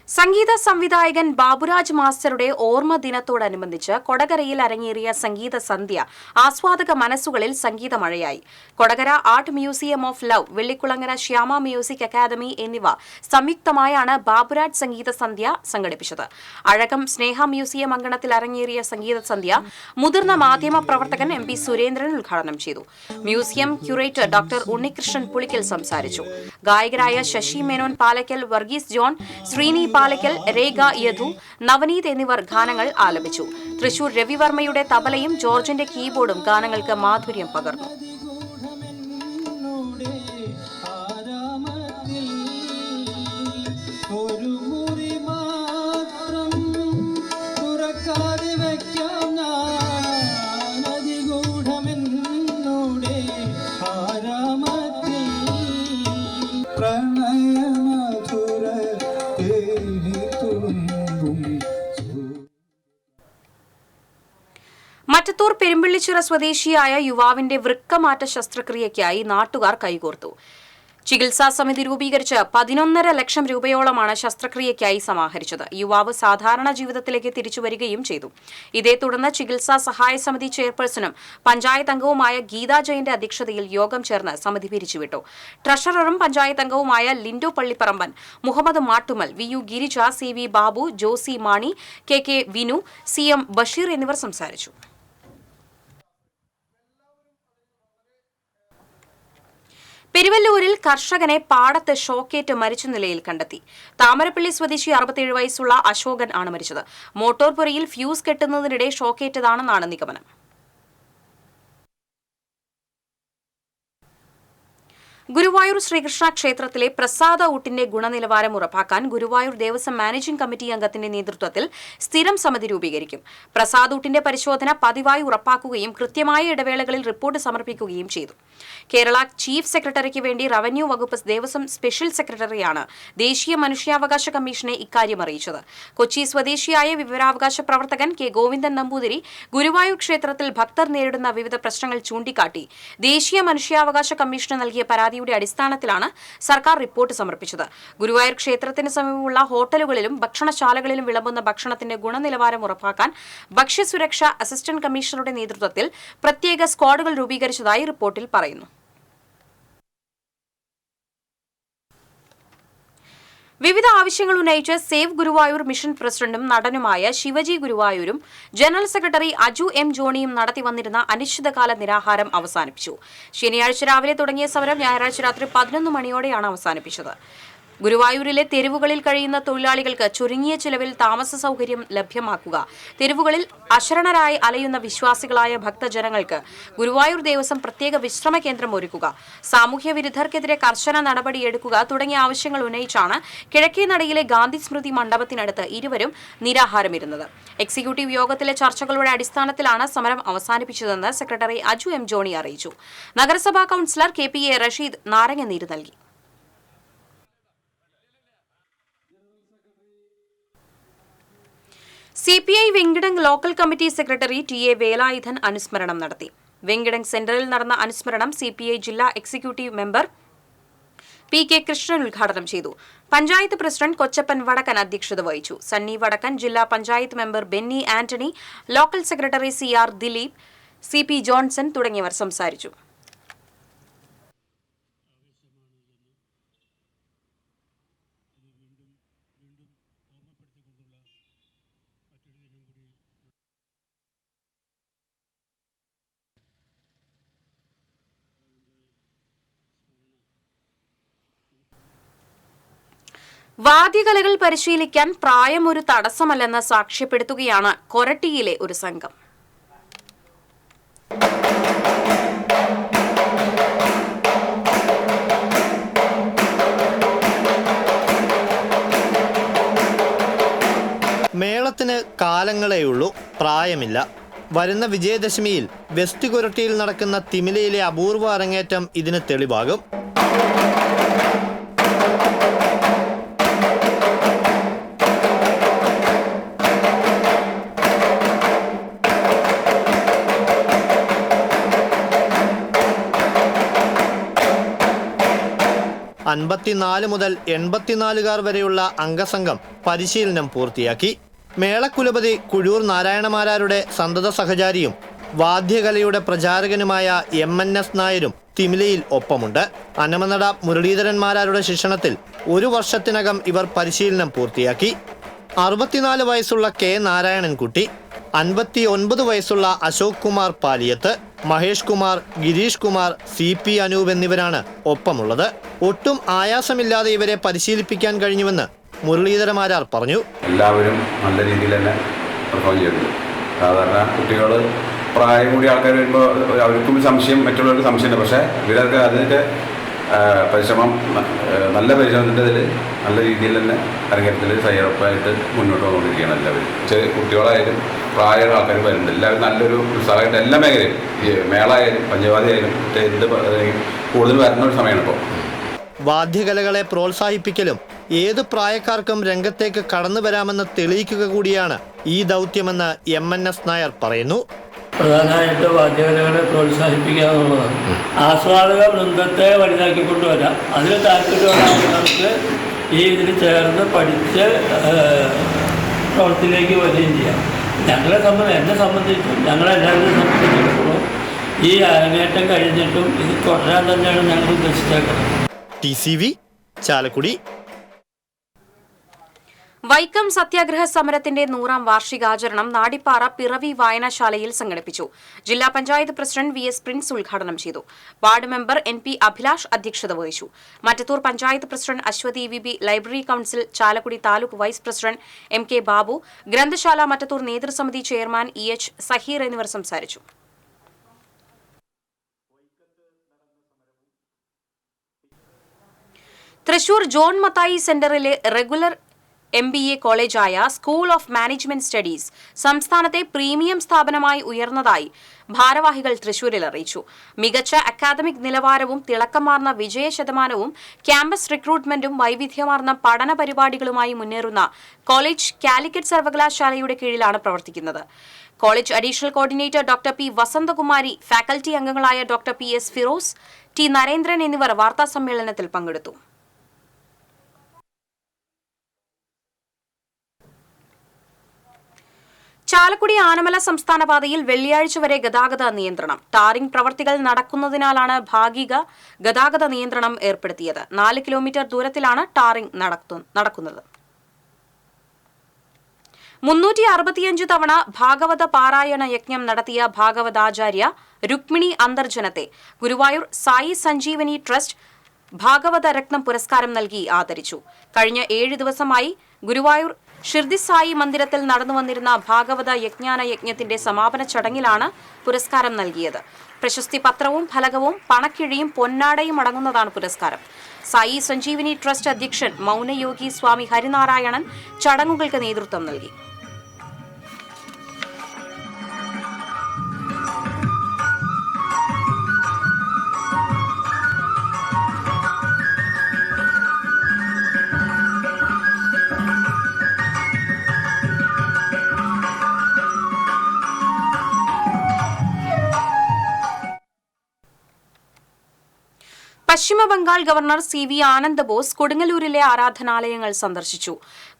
സംഗീത സംവിധായകൻ ബാബുരാജ് മാസ്റ്ററുടെ ഓർമ്മ ദിനത്തോടനുബന്ധിച്ച് കൊടകരയിൽ അരങ്ങേറിയ സംഗീത സന്ധ്യ ആസ്വാദക മനസ്സുകളിൽ സംഗീതമഴയായി. Kodakara art museum of love, Vellikulangara Shyama music academy എന്നിവ സംയുക്തമായാണ് ബാബുരാജ് സംഗീത സന്ധ്യ സംഘടിപ്പിച്ചത്. അഴകം സ്നേഹ മ്യൂസിയം അങ്കണത്തിൽ അരങ്ങേറിയ സംഗീത സന്ധ്യ മുതിർന്ന മാധ്യമ പ്രവർത്തകൻ MP സുരേന്ദ്രൻ ഉദ്ഘാടനം ചെയ്തു. Museum curator doctor Unnikrishnan Pulikkal സംസാരിച്ചു. ഗായകരായ ശശി മേനോൻ പാലക്കൽ, വർഗീസ് ജോൺ, ശ്രീനി പാലക്കൽ, രേഖ യദു, നവനീത് എന്നിവർ ഗാനങ്ങൾ ആലപിച്ചു. തൃശൂർ രവിവർമ്മയുടെ തബലയും ജോർജിന്റെ കീബോർഡും ഗാനങ്ങൾക്ക് മാധുര്യം പകർന്നു. മറ്റത്തൂർ പെരുമ്പിള്ളിച്ചിറ സ്വദേശിയായ യുവാവിന്റെ വൃക്കമാറ്റ ശസ്ത്രക്രിയയ്ക്കായി നാട്ടുകാർ കൈകോർത്തു. ചികിത്സാ സമിതി രൂപീകരിച്ച് 11.5 ലക്ഷം രൂപയോളമാണ് ശസ്ത്രക്രിയയ്ക്കായി സമാഹരിച്ചത്. യുവാവ് സാധാരണ ജീവിതത്തിലേക്ക് തിരിച്ചുവരികയും ചെയ്തു. ഇതേ തുടർന്ന് ചികിത്സാ സഹായ സമിതി ചെയർപേഴ്സണും പഞ്ചായത്ത് അംഗവുമായ ഗീതാ ജയന്റെ അധ്യക്ഷതയിൽ യോഗം ചേർന്ന് സമിതി പിരിച്ചുവിട്ടു. ട്രഷററും പഞ്ചായത്ത് അംഗവുമായ Lindo Pallipparamban, Muhammad Mattumal, VU Girija, CV Babu, Josy Mani, KK Vinu, CM Basheer എന്നിവർ സംസാരിച്ചു. പെരുവല്ലൂരിൽ കർഷകനെ പാടത്ത് ഷോക്കേറ്റ് മരിച്ച നിലയിൽ കണ്ടെത്തി. താമരപ്പള്ളി സ്വദേശി 67 വയസ്സുള്ള അശോകൻ ആണ് മരിച്ചത്. മോട്ടോർ പുരയിൽ ഫ്യൂസ് കെട്ടുന്നതിനിടെ ഷോക്കേറ്റതാണെന്നാണ് നിഗമനം. ഗുരുവായൂർ ശ്രീകൃഷ്ണ ക്ഷേത്രത്തിലെ പ്രസാദ ഊട്ടിന്റെ ഗുണനിലവാരം ഉറപ്പാക്കാൻ ഗുരുവായൂർ ദേവസ്വം മാനേജിംഗ് കമ്മിറ്റി അംഗത്തിന്റെ നേതൃത്വത്തിൽ സ്ഥിരം സമിതി രൂപീകരിക്കും. പ്രസാദ ഊട്ടിന്റെ പരിശോധന പതിവായി ഉറപ്പാക്കുകയും കൃത്യമായ ഇടവേളകളിൽ റിപ്പോർട്ട് സമർപ്പിക്കുകയും ചെയ്തു. കേരള ചീഫ് സെക്രട്ടറിക്ക് വേണ്ടി റവന്യൂ വകുപ്പ് ദേവസ്വം സ്പെഷ്യൽ സെക്രട്ടറിയാണ് ദേശീയ മനുഷ്യാവകാശ കമ്മീഷനെ ഇക്കാര്യം അറിയിച്ചത്. കൊച്ചി സ്വദേശിയായ വിവരാവകാശ പ്രവർത്തകൻ K ഗോവിന്ദൻ നമ്പൂതിരി ഗുരുവായൂർ ക്ഷേത്രത്തിൽ ഭക്തർ നേരിടുന്ന വിവിധ പ്രശ്നങ്ങൾ ചൂണ്ടിക്കാട്ടി ദേശീയ മനുഷ്യാവകാശ കമ്മീഷന് നൽകിയ പരാതിയുടെ അടിസ്ഥാനത്തിലാണ് സർക്കാർ റിപ്പോർട്ട് സമർപ്പിച്ചത്. ഗുരുവായൂർ ക്ഷേത്രത്തിന് സമീപമുള്ള ഹോട്ടലുകളിലും ഭക്ഷണശാലകളിലും വിളമ്പുന്ന ഭക്ഷണത്തിന്റെ ഗുണനിലവാരം ഉറപ്പാക്കാൻ ഭക്ഷ്യസുരക്ഷ അസിസ്റ്റന്റ് കമ്മീഷണറുടെ നേതൃത്വത്തിൽ പ്രത്യേക സ്ക്വാഡുകൾ രൂപീകരിച്ചതായി റിപ്പോർട്ടിൽ പറയുന്നു. വിവിധ ആവശ്യങ്ങൾ ഉന്നയിച്ച് സേവ് ഗുരുവായൂർ മിഷൻ പ്രസിഡന്റും നടനുമായ ശിവജി ഗുരുവായൂരും ജനറൽ സെക്രട്ടറി അജു M ജോണിയും നടത്തിവന്നിരുന്ന അനിശ്ചിതകാല നിരാഹാരം അവസാനിപ്പിച്ചു. ശനിയാഴ്ച രാവിലെ തുടങ്ങിയ സമരം ഞായറാഴ്ച രാത്രി 11 മണിയോടെയാണ് അവസാനിപ്പിച്ചത്. ഗുരുവായൂരിലെ തെരുവുകളിൽ കഴിയുന്ന തൊഴിലാളികൾക്ക് ചുരുങ്ങിയ ചിലവിൽ താമസ സൗകര്യം ലഭ്യമാക്കുക, തെരുവുകളിൽ അശരണരായി അലയുന്ന വിശ്വാസികളായ ഭക്തജനങ്ങൾക്ക് ഗുരുവായൂർ ദേവസ്വം പ്രത്യേക വിശ്രമ കേന്ദ്രം ഒരുക്കുക, സാമൂഹ്യ വിരുദ്ധർക്കെതിരെ കർശന നടപടിയെടുക്കുക തുടങ്ങിയ ആവശ്യങ്ങൾ ഉന്നയിച്ചാണ് കിഴക്കേനടയിലെ ഗാന്ധി സ്മൃതി മണ്ഡപത്തിനടുത്ത് ഇരുവരും നിരാഹാരമിരുന്നത്. എക്സിക്യൂട്ടീവ് യോഗത്തിലെ ചർച്ചകളുടെ അടിസ്ഥാനത്തിലാണ് സമരം അവസാനിപ്പിച്ചതെന്ന് സെക്രട്ടറി അജു M ജോണി അറിയിച്ചു. നഗരസഭാ കൌൺസിലർ KPA റഷീദ് നാരങ്ങനീര് നൽകി. CPI Venkitangu local committee secretary TA Velayudhan അനുസ്മരണം നടത്തി. വെങ്കിടങ് സെന്ററിൽ നടന്ന അനുസ്മരണം CPI ജില്ലാ എക്സിക്യൂട്ടീവ് മെമ്പർ PK കൃഷ്ണൻ ഉദ്ഘാടനം ചെയ്തു. പഞ്ചായത്ത് പ്രസിഡന്റ് കൊച്ചപ്പൻ വടക്കൻ അധ്യക്ഷത വഹിച്ചു. സണ്ണി വടക്കൻ, ജില്ലാ panchayat member Benny Antony, local secretary CR Dileep, CP Johnson തുടങ്ങിയവർ സംസാരിച്ചു. വാദ്യകലകൾ പരിശീലിക്കാൻ പ്രായം ഒരു തടസ്സമല്ലെന്ന് സാക്ഷ്യപ്പെടുത്തുകയാണ് കൊരട്ടിയിലെ ഒരു സംഘം. മേളത്തിന് കാലങ്ങളേയുള്ളൂ, പ്രായമില്ല. വരുന്ന വിജയദശമിയിൽ വെസ്റ്റ് കൊരട്ടിയിൽ നടക്കുന്ന തിമിലയിലെ അപൂർവ അരങ്ങേറ്റം ഇതിന് തെളിവാകും. 54 മുതൽ 84 വരെയുള്ള അംഗസംഘം പരിശീലനം പൂർത്തിയാക്കി. മേളക്കുലപതി കുഴൂർ നാരായണമാരാരുടെ സന്തത സഹചാരിയും വാദ്യകലയുടെ പ്രചാരകനുമായ MNS നായരും തിമിലയിൽ ഒപ്പമുണ്ട്. അന്നമനട മുരളീധരന്മാരാരുടെ ശിക്ഷണത്തിൽ 1 വർഷത്തിനകം ഇവർ പരിശീലനം പൂർത്തിയാക്കി. 64 വയസ്സുള്ള K നാരായണൻകുട്ടി, 59 വയസ്സുള്ള അശോക് കുമാർ പാലിയത്ത്, മഹേഷ് കുമാർ, ഗിരീഷ് കുമാർ, CP അനൂപ് എന്നിവരാണ് ഒപ്പമുള്ളത്. ഒട്ടും ആയാസമില്ലാതെ ഇവരെ പരിശീലിപ്പിക്കാൻ കഴിഞ്ഞുവെന്ന് മുരളീധരമാരാർ പറഞ്ഞു. എല്ലാവരും നല്ല രീതിയിൽ തന്നെ പെർഫോം ചെയ്യുന്നുണ്ട്. സാധാരണ കുട്ടികൾ പ്രായം കൂടിയ ആൾക്കാർ വരുമ്പോൾ അവർക്കും സംശയം, മറ്റുള്ളവർക്ക് സംശയമുണ്ട്. പക്ഷേ ഇവരൊക്കെ അതിൻ്റെ പരിശ്രമം, നല്ല പരിശ്രമത്തിൻ്റെ ഇതിൽ നല്ല രീതിയിൽ തന്നെ അരങ്ങേറ്റത്തിൽ തയ്യാറെടുപ്പായിട്ട് മുന്നോട്ട് വന്നുകൊണ്ടിരിക്കുകയാണ് എല്ലാവരും. ചെറിയ കുട്ടികളായാലും പ്രായമുള്ള ആൾക്കാർ വരുന്നുണ്ട്. എല്ലാവരും നല്ലൊരു ഉത്സാഹമായിട്ട് എല്ലാ മേഖലയിലും, ഈ മേളായാലും പഞ്ചവാദി ആയാലും എന്ത് കൂടുതൽ വരുന്ന ഒരു സമയമാണ് ഇപ്പോൾ. വാദ്യകലകളെ പ്രോത്സാഹിപ്പിക്കലും ഏത് പ്രായക്കാർക്കും രംഗത്തേക്ക് കടന്നു വരാമെന്ന് തെളിയിക്കുക കൂടിയാണ് ഈ ദൗത്യമെന്ന് MNS നായർ പറയുന്നു. പ്രധാനമായിട്ട് വാദ്യകലകളെ പ്രോത്സാഹിപ്പിക്കുക എന്നുള്ളതാണ്. ആസ്വാദക വൃന്ദത്തെ വലുതാക്കിക്കൊണ്ടുവരാം. അതിന് താല്പര്യമുള്ള ആളുകൾക്ക് ഈ ഇതിൽ ചേർന്ന് പഠിച്ച് പ്രവൃത്തിയിലേക്ക് വരികയും ചെയ്യാം. എന്നെ സംബന്ധിച്ചും ഞങ്ങളെല്ലാവരും സംബന്ധിച്ചിടത്തോളം ഈ അരങ്ങേറ്റം കഴിഞ്ഞിട്ടും ഇത് തുടരാൻ തന്നെയാണ് ഞങ്ങൾ ഉദ്ദേശിച്ചേക്കുന്നത്. TCV ചാലക്കുടി. വൈക്കം സത്യാഗ്രഹ സമരത്തിന്റെ 100ാം വാർഷികാചരണം നാടിപ്പാറ പിറവി വായനശാലയിൽ സംഘടിപ്പിച്ചു. ജില്ലാ പഞ്ചായത്ത് പ്രസിഡന്റ് VS പ്രിൻസ് ഉദ്ഘാടനം ചെയ്തു. വാർഡ് മെമ്പർ NP അഭിലാഷ് അധ്യക്ഷത വഹിച്ചു. Mattathur panchayat president Aswathy VB, library council Chalakudy taluk vice president MK Babu, ഗ്രന്ഥശാല മറ്റത്തൂർ നേതൃസമിതി ചെയർമാൻ EH സഹീർ എന്നിവർ സംസാരിച്ചു. തൃശൂർ ജോൺ മത്തായി സെന്ററിലെ റെഗുലർ MBA കോളേജായ സ്കൂൾ ഓഫ് മാനേജ്മെന്റ് സ്റ്റഡീസ് സംസ്ഥാനത്തെ പ്രീമിയം സ്ഥാപനമായി ഉയർന്നതായി ഭാരവാഹികൾ തൃശൂരിൽ അറിയിച്ചു. മികച്ച അക്കാദമിക് നിലവാരവും തിളക്കമാർന്ന വിജയശതമാനവും ക്യാമ്പസ് റിക്രൂട്ട്മെന്റും വൈവിധ്യമാർന്ന പഠന പരിപാടികളുമായി മുന്നേറുന്ന കോളേജ് കാലിക്കറ്റ് സർവകലാശാലയുടെ കീഴിലാണ് പ്രവർത്തിക്കുന്നത്. College additional coordinator doctor P Vasanthakumari, faculty അംഗങ്ങളായ doctor PS Firoz, T Narendran എന്നിവർ വാർത്താസമ്മേളനത്തിൽ പങ്കെടുത്തു. ചാലക്കുടി ആനമല സംസ്ഥാന പാതയിൽ വെള്ളിയാഴ്ച വരെ ഗതാഗത നിയന്ത്രണം. ടാറിംഗ് പ്രവർത്തികൾ നടക്കുന്നതിനാലാണ് ഭാഗിക ഗതാഗത നിയന്ത്രണം ഏർപ്പെടുത്തിയത്. 4 കിലോമീറ്റർ ദൂരത്തിലാണ് ടാറിംഗ് നടക്കുന്നത്. 365 തവണ ഭാഗവത പാരായണ യജ്ഞം നടത്തിയ ഭാഗവതാചാര്യ രുക്മിണി അന്തർജനത്തെ ഗുരുവായൂർ സായി സഞ്ജീവനി ട്രസ്റ്റ് ഭാഗവത രത്നം പുരസ്കാരം നൽകി ആദരിച്ചു. കഴിഞ്ഞ 7 ദിവസമായി ഗുരുവായൂർ ഷിർദി സായി മന്ദിരത്തിൽ നടന്നുവന്നിരുന്ന ഭാഗവത യജ്ഞത്തിന്റെ സമാപന ചടങ്ങിലാണ് പുരസ്കാരം നൽകിയത്. പ്രശസ്തി പത്രവും ഫലകവും പണക്കിഴിയും പൊന്നാടയും അടങ്ങുന്നതാണ് പുരസ്കാരം. സായി സഞ്ജീവനി ട്രസ്റ്റ് അധ്യക്ഷൻ മൗനയോഗി സ്വാമി ഹരിനാരായണൻ ചടങ്ങുകൾക്ക് നേതൃത്വം നൽകി. പശ്ചിമബംഗാൾ ഗവർണർ CV ആനന്ദബോസ് കൊടുങ്ങല്ലൂരിലെ ആരാധനാലയങ്ങൾ സന്ദർശിച്ചു.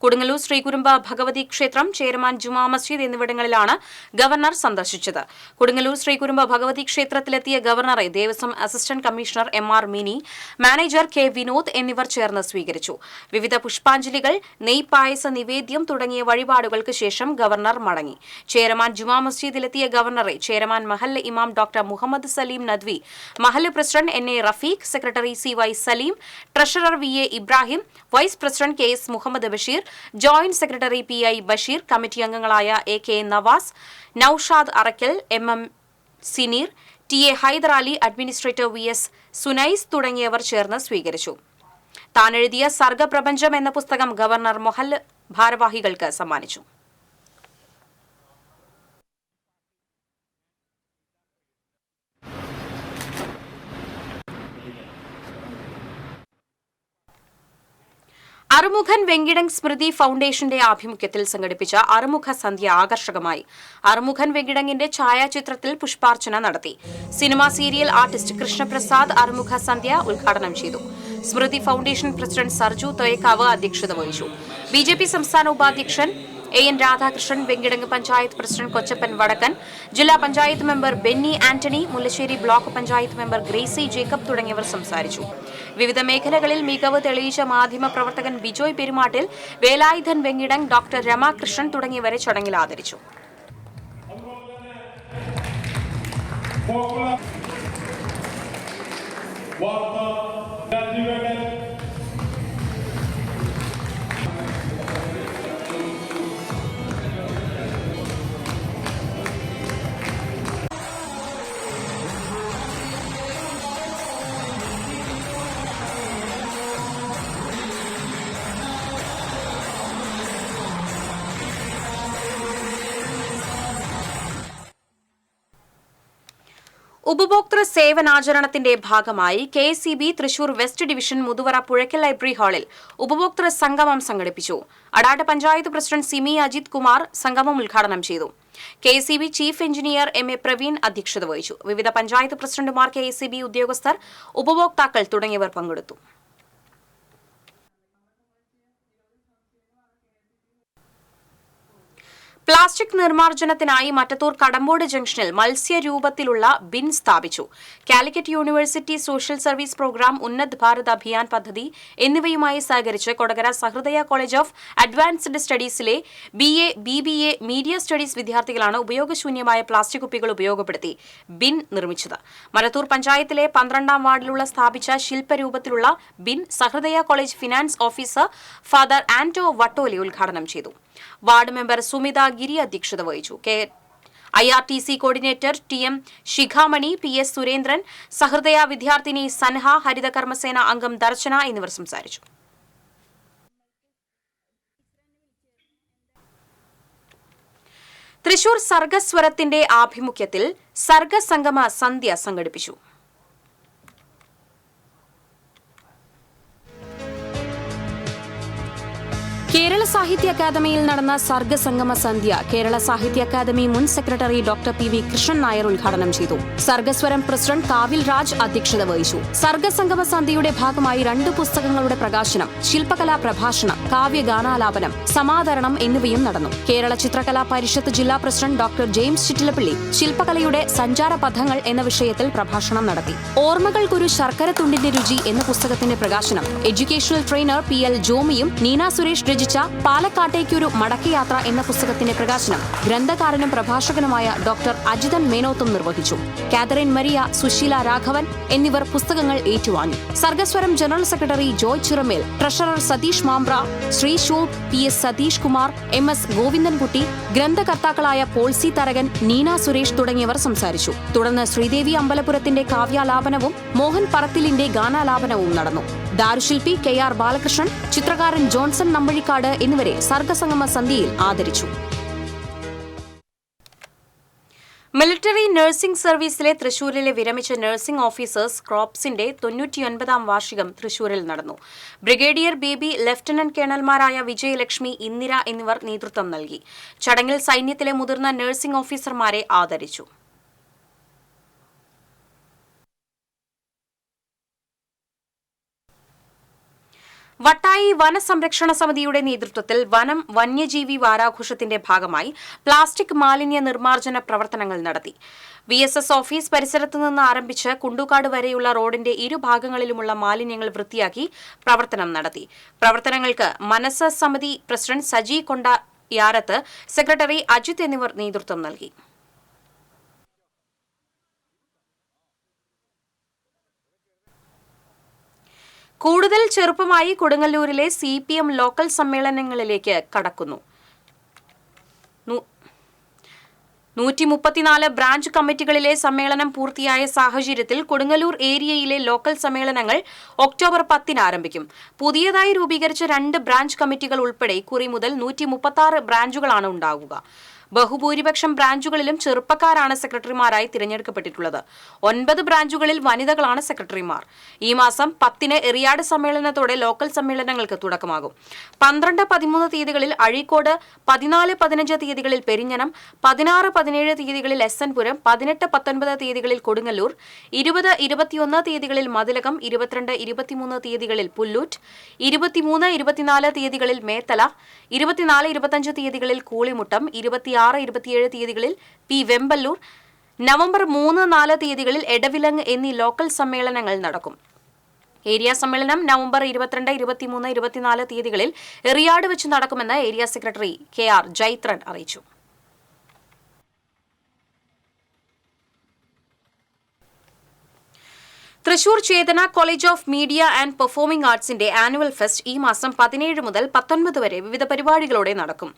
കൊടുങ്ങല്ലൂർ ശ്രീകുരുമ്പ ഭഗവതി ക്ഷേത്രം, ചേരമാൻ ജുമാ മസ്ജിദ് എന്നിവിടങ്ങളിലാണ് ഗവർണർ സന്ദർശിച്ചത്. കൊടുങ്ങല്ലൂർ ശ്രീകുരുമ്പ ഭഗവതി ക്ഷേത്രത്തിലെത്തിയ ഗവർണറെ Devaswom assistant commissioner MR mini, manager K Vinod എന്നിവർ ചേർന്ന് സ്വീകരിച്ചു. വിവിധ പുഷ്പാഞ്ജലികൾ, നെയ് പായസ നിവേദ്യം തുടങ്ങിയ വഴിപാടുകൾക്ക് ശേഷം ഗവർണർ മടങ്ങി. ചേരമാൻ ജുമാ മസ്ജിദിലെത്തിയ ഗവർണറെ ചേരമാൻ മഹല്ല് ഇമാം ഡോക്ടർ മുഹമ്മദ് സലീം നദ്വി, മഹല്ല് president NA Rafeeq, secretary CY Saleem, treasurer VA Ibrahim, vice president KS Muhammad Basheer, joint secretary PI Basheer, committee അംഗങ്ങളായ AK Navas, Noushad Arakkal, MM Sineer, TA Haidar Ali, administrator VS Sunais തുടങ്ങിയവർ ചേർന്ന് സ്വീകരിച്ചു. താനെഴുതിയ സർഗപ്രപഞ്ചം എന്ന പുസ്തകം ഗവർണർ മൊഹല്ല് ഭാരവാഹികൾക്ക് സമ്മാനിച്ചു. അറുമുഖൻ വെങ്കിടങ് സ്മൃതി ഫൗണ്ടേഷന്റെ ആഭിമുഖ്യത്തിൽ സംഘടിപ്പിച്ച അറുമുഖ സന്ധ്യ ആകർഷകമായി. അറുമുഖൻ വെങ്കിടങ്ങിന്റെ ഛായാചിത്രത്തിൽ പുഷ്പാർച്ചന നടത്തി. Cinema serial artist Krishnaprasad Arumukha സന്ധ്യ ഉദ്ഘാടനം ചെയ്തു. സ്മൃതി ഫൗണ്ടേഷൻ പ്രസിഡന്റ് സർജു തൊയക്കാവ് അധ്യക്ഷത വഹിച്ചു. BJP സംസ്ഥാന ഉപാധ്യക്ഷൻ AN രാധാകൃഷ്ണൻ, വെങ്കിടങ്ങ് പഞ്ചായത്ത് പ്രസിഡന്റ് കൊച്ചപ്പൻ വടക്കൻ, ജില്ലാ panchayat member Benny Antony, Mullassery block panchayat member Gracy Jacob തുടങ്ങിയവർ സംസാരിച്ചു. വിവിധ മേഖലകളിൽ മികവ് തെളിയിച്ച മാധ്യമ പ്രവർത്തകൻ ബിജോയ് പെരുമാട്ടിൽ, വേലായുധൻ വെങ്കിടങ്, ഡോക്ടർ രമാകൃഷ്ണൻ തുടങ്ങിയവരെ ചടങ്ങിൽ ആദരിച്ചു. ഉപഭോക്തൃ സേവനാചരണത്തിന്റെ ഭാഗമായി KSEB Thrissur west division Muthuvara Puzhakkal library ഹാളിൽ ഉപഭോക്തൃ സംഗമം സംഘടിപ്പിച്ചു. അടാട്ട് പഞ്ചായത്ത് പ്രസിഡന്റ് സിമി അജിത് കുമാർ സംഗമം ഉദ്ഘാടനം ചെയ്തു. KSEB chief engineer MA Praveen അധ്യക്ഷത വഹിച്ചു. വിവിധ പഞ്ചായത്ത് പ്രസിഡന്റുമാർ, KSEB ഉദ്യോഗസ്ഥർ, ഉപഭോക്താക്കൾ തുടങ്ങിയവർ പങ്കെടുത്തു. പ്ലാസ്റ്റിക് നിർമ്മാർജ്ജനത്തിനായി മറ്റത്തൂർ കടമ്പോട് ജംഗ്ഷനിൽ മത്സ്യരൂപത്തിലുള്ള ബിൻ സ്ഥാപിച്ചു. Calicut university social service programme, Unnat Bharat Abhiyan പദ്ധതി എന്നിവയുമായി സഹകരിച്ച് Kodakara Sahrudaya college of advanced സ്റ്റഡീസിലെ BA, BBA മീഡിയ സ്റ്റഡീസ് വിദ്യാർത്ഥികളാണ് ഉപയോഗശൂന്യമായ പ്ലാസ്റ്റിക് കുപ്പികൾ ഉപയോഗപ്പെടുത്തി ബിൻ നിർമ്മിച്ചത്. മരത്തൂർ പഞ്ചായത്തിലെ 12ാം വാർഡിലുള്ള സ്ഥാപിച്ച ശില്പരൂപത്തിലുള്ള bin Sahrudaya college finance officer father Anto Vattoli ഉദ്ഘാടനം ചെയ്തു. വാർഡ് മെമ്പർ സുമിത ഗിരി അധ്യക്ഷത വഹിച്ചു. IRTC coordinator TM Shikhamani, PS Surendran, Sahrudaya വിദ്യാർത്ഥിനി സൻഹ, ഹരിത കർമ്മസേന അംഗം ദർശന എന്നിവർ സംസാരിച്ചു. തൃശൂർ സർഗസ്വരത്തിന്റെ ആഭിമുഖ്യത്തിൽ സർഗസംഗമ സന്ധ്യ സംഘടിപ്പിച്ചു. കേരള സാഹിത്യ അക്കാദമിയിൽ നടന്ന സർഗസംഗമ സന്ധ്യ കേരള സാഹിത്യ അക്കാദമി മുൻ secretary doctor PV Krishnan Nair ഉദ്ഘാടനം ചെയ്തു. സർഗസ്വരം പ്രസിഡന്റ് കാവിൽ രാജ് അധ്യക്ഷത വഹിച്ചു. സർഗസംഗമ സന്ധ്യയുടെ ഭാഗമായി 2 പുസ്തകങ്ങളുടെ പ്രകാശനം, ശില്പകലാ പ്രഭാഷണം, കാവ്യഗാനാലാപനം, സമാദരണം എന്നിവയും നടന്നു. കേരള ചിത്രകലാ പരിഷത്ത് ജില്ലാ പ്രസിഡന്റ് ഡോക്ടർ ജെയിംസ് ചിറ്റിലപ്പള്ളി ശില്പകലയുടെ സഞ്ചാരപഥങ്ങൾ എന്ന വിഷയത്തിൽ പ്രഭാഷണം നടത്തി. ഓർമ്മകൾക്കൊരു ശർക്കര തുണ്ടിന്റെ രുചി എന്ന പുസ്തകത്തിന്റെ പ്രകാശനം എഡ്യൂക്കേഷണൽ ട്രെയിനർ PL ജോമിയും നീന സുരേഷ് രചിച്ച പാലക്കാട്ടേക്കൊരു മടക്കയാത്ര എന്ന പുസ്തകത്തിന്റെ പ്രകാശനം ഗ്രന്ഥകാരനും പ്രഭാഷകനുമായ ഡോക്ടർ അജിതൻ മേനോത്തും നിർവഹിച്ചു. കാതറിൻ മരിയ, സുശീല രാഘവൻ എന്നിവർ പുസ്തകങ്ങൾ ഏറ്റുവാങ്ങി. Sargaswaram general secretary Joy Chiramel, treasurer Satheesh Mambra, Sree ഷോ, PS സതീഷ് കുമാർ, MS ഗോവിന്ദൻകുട്ടി, ഗ്രന്ഥകർത്താക്കളായ പോൾസി തരകൻ, നീന സുരേഷ് തുടങ്ങിയവർ സംസാരിച്ചു. തുടർന്ന് ശ്രീദേവി അമ്പലപുരത്തിന്റെ കാവ്യാലാപനവും മോഹൻ പറത്തിലിന്റെ ഗാനാലാപനവും നടന്നു. ദാരുശില്പി KR ബാലകൃഷ്ണൻ, ചിത്രകാരൻ ജോൺസൺ നമ്പഴിക്കാട് എന്നിവരെ സർഗസംഗമ സന്ധ്യയിൽ ആദരിച്ചു. മിലിറ്ററി നഴ്സിംഗ് സർവീസിലെ തൃശൂരിലെ വിരമിച്ച നഴ്സിംഗ് ഓഫീസേഴ്സ് ക്രോപ്സിന്റെ 99ാം വാർഷികം തൃശൂരിൽ നടന്നു. ബ്രിഗേഡിയർ ബേബി, ലഫ്റ്റനന്റ് കേണൽമാരായ വിജയലക്ഷ്മി, ഇന്ദിര എന്നിവർ നേതൃത്വം നൽകി. ചടങ്ങിൽ സൈന്യത്തിലെ മുതിർന്ന നഴ്സിംഗ് ഓഫീസർമാരെ ആദരിച്ചു. വട്ടായി വനസംരക്ഷണ സമിതിയുടെ നേതൃത്വത്തിൽ വനം വന്യജീവി വാരാഘോഷത്തിന്റെ ഭാഗമായി പ്ലാസ്റ്റിക് മാലിന്യ നിർമ്മാർജ്ജന പ്രവർത്തനങ്ങൾ നടത്തി. VSS ഓഫീസ് പരിസരത്തു നിന്ന് ആരംഭിച്ച് കുണ്ടുകാട് വരെയുള്ള റോഡിന്റെ ഇരുഭാഗങ്ങളിലുമുള്ള മാലിന്യങ്ങൾ വൃത്തിയാക്കി പ്രവർത്തനം നടത്തി. പ്രവർത്തനങ്ങൾക്ക് മനസ്സ് സമിതി പ്രസിഡന്റ് സജി കൊണ്ടയാരത്ത്, സെക്രട്ടറി അജിത് എന്നിവർ നേതൃത്വം നൽകി. കൂടുതൽ ചെറുപ്പമായി കൊടുങ്ങല്ലൂരിലെ CPM ലോക്കൽ സമ്മേളനങ്ങളിലേക്ക് കടക്കുന്നു. 134 ബ്രാഞ്ച് കമ്മിറ്റികളിലെ സമ്മേളനം പൂർത്തിയായ സാഹചര്യത്തിൽ കൊടുങ്ങല്ലൂർ ഏരിയയിലെ ലോക്കൽ സമ്മേളനങ്ങൾ ഒക്ടോബർ 10 ആരംഭിക്കും. പുതിയതായി രൂപീകരിച്ച 2 ബ്രാഞ്ച് കമ്മിറ്റികൾ ഉൾപ്പെടെ കുറി മുതൽ 136 ബ്രാഞ്ചുകളാണ് ഉണ്ടാകുക. ബഹുഭൂരിപക്ഷം ബ്രാഞ്ചുകളിലും ചെറുപ്പക്കാരാണ് സെക്രട്ടറിമാരായി തിരഞ്ഞെടുക്കപ്പെട്ടിട്ടുള്ളത്. 9 ബ്രാഞ്ചുകളിൽ വനിതകളാണ് സെക്രട്ടറിമാർ. ഈ മാസം 10-ന് എറിയാട് സമ്മേളനത്തോടെ ലോക്കൽ സമ്മേളനങ്ങൾക്ക് തുടക്കമാകും. 12-13 തീയതികളിൽ അഴീക്കോട്, 14-15 തീയതികളിൽ പെരിഞ്ഞനം, 16-17 തീയതികളിൽ SN പുരം, 18-19 തീയതികളിൽ കൊടുങ്ങല്ലൂർ, 20-21 തീയതികളിൽ മതിലകം, 22-23 തീയതികളിൽ പുല്ലൂറ്റ്, 23-24 തീയതികളിൽ മേത്തല, 24-25 തീയതികളിൽ കൂളിമുട്ടം, 26-27 തീയതികളിൽ പി വെമ്പല്ലൂർ, നവംബർ 3-4 തീയതികളിൽ എടവിലങ്ങ് എന്നീ ലോക്കൽ സമ്മേളനങ്ങൾ നടക്കും. ഏരിയ സമ്മേളനം നവംബർ 22, 23, 24 തീയതികളിൽ എറിയാട് വെച്ച് നടക്കുമെന്ന് ഏരിയ സെക്രട്ടറി KR ജൈത്രൻ അറിയിച്ചു. Thrissur Chetana college of media and performing ആർട്സിന്റെ ആനുവൽ ഫെസ്റ്റ് ഈ മാസം 17 മുതൽ 19 വരെ വിവിധ പരിപാടികളോടെ നടക്കും.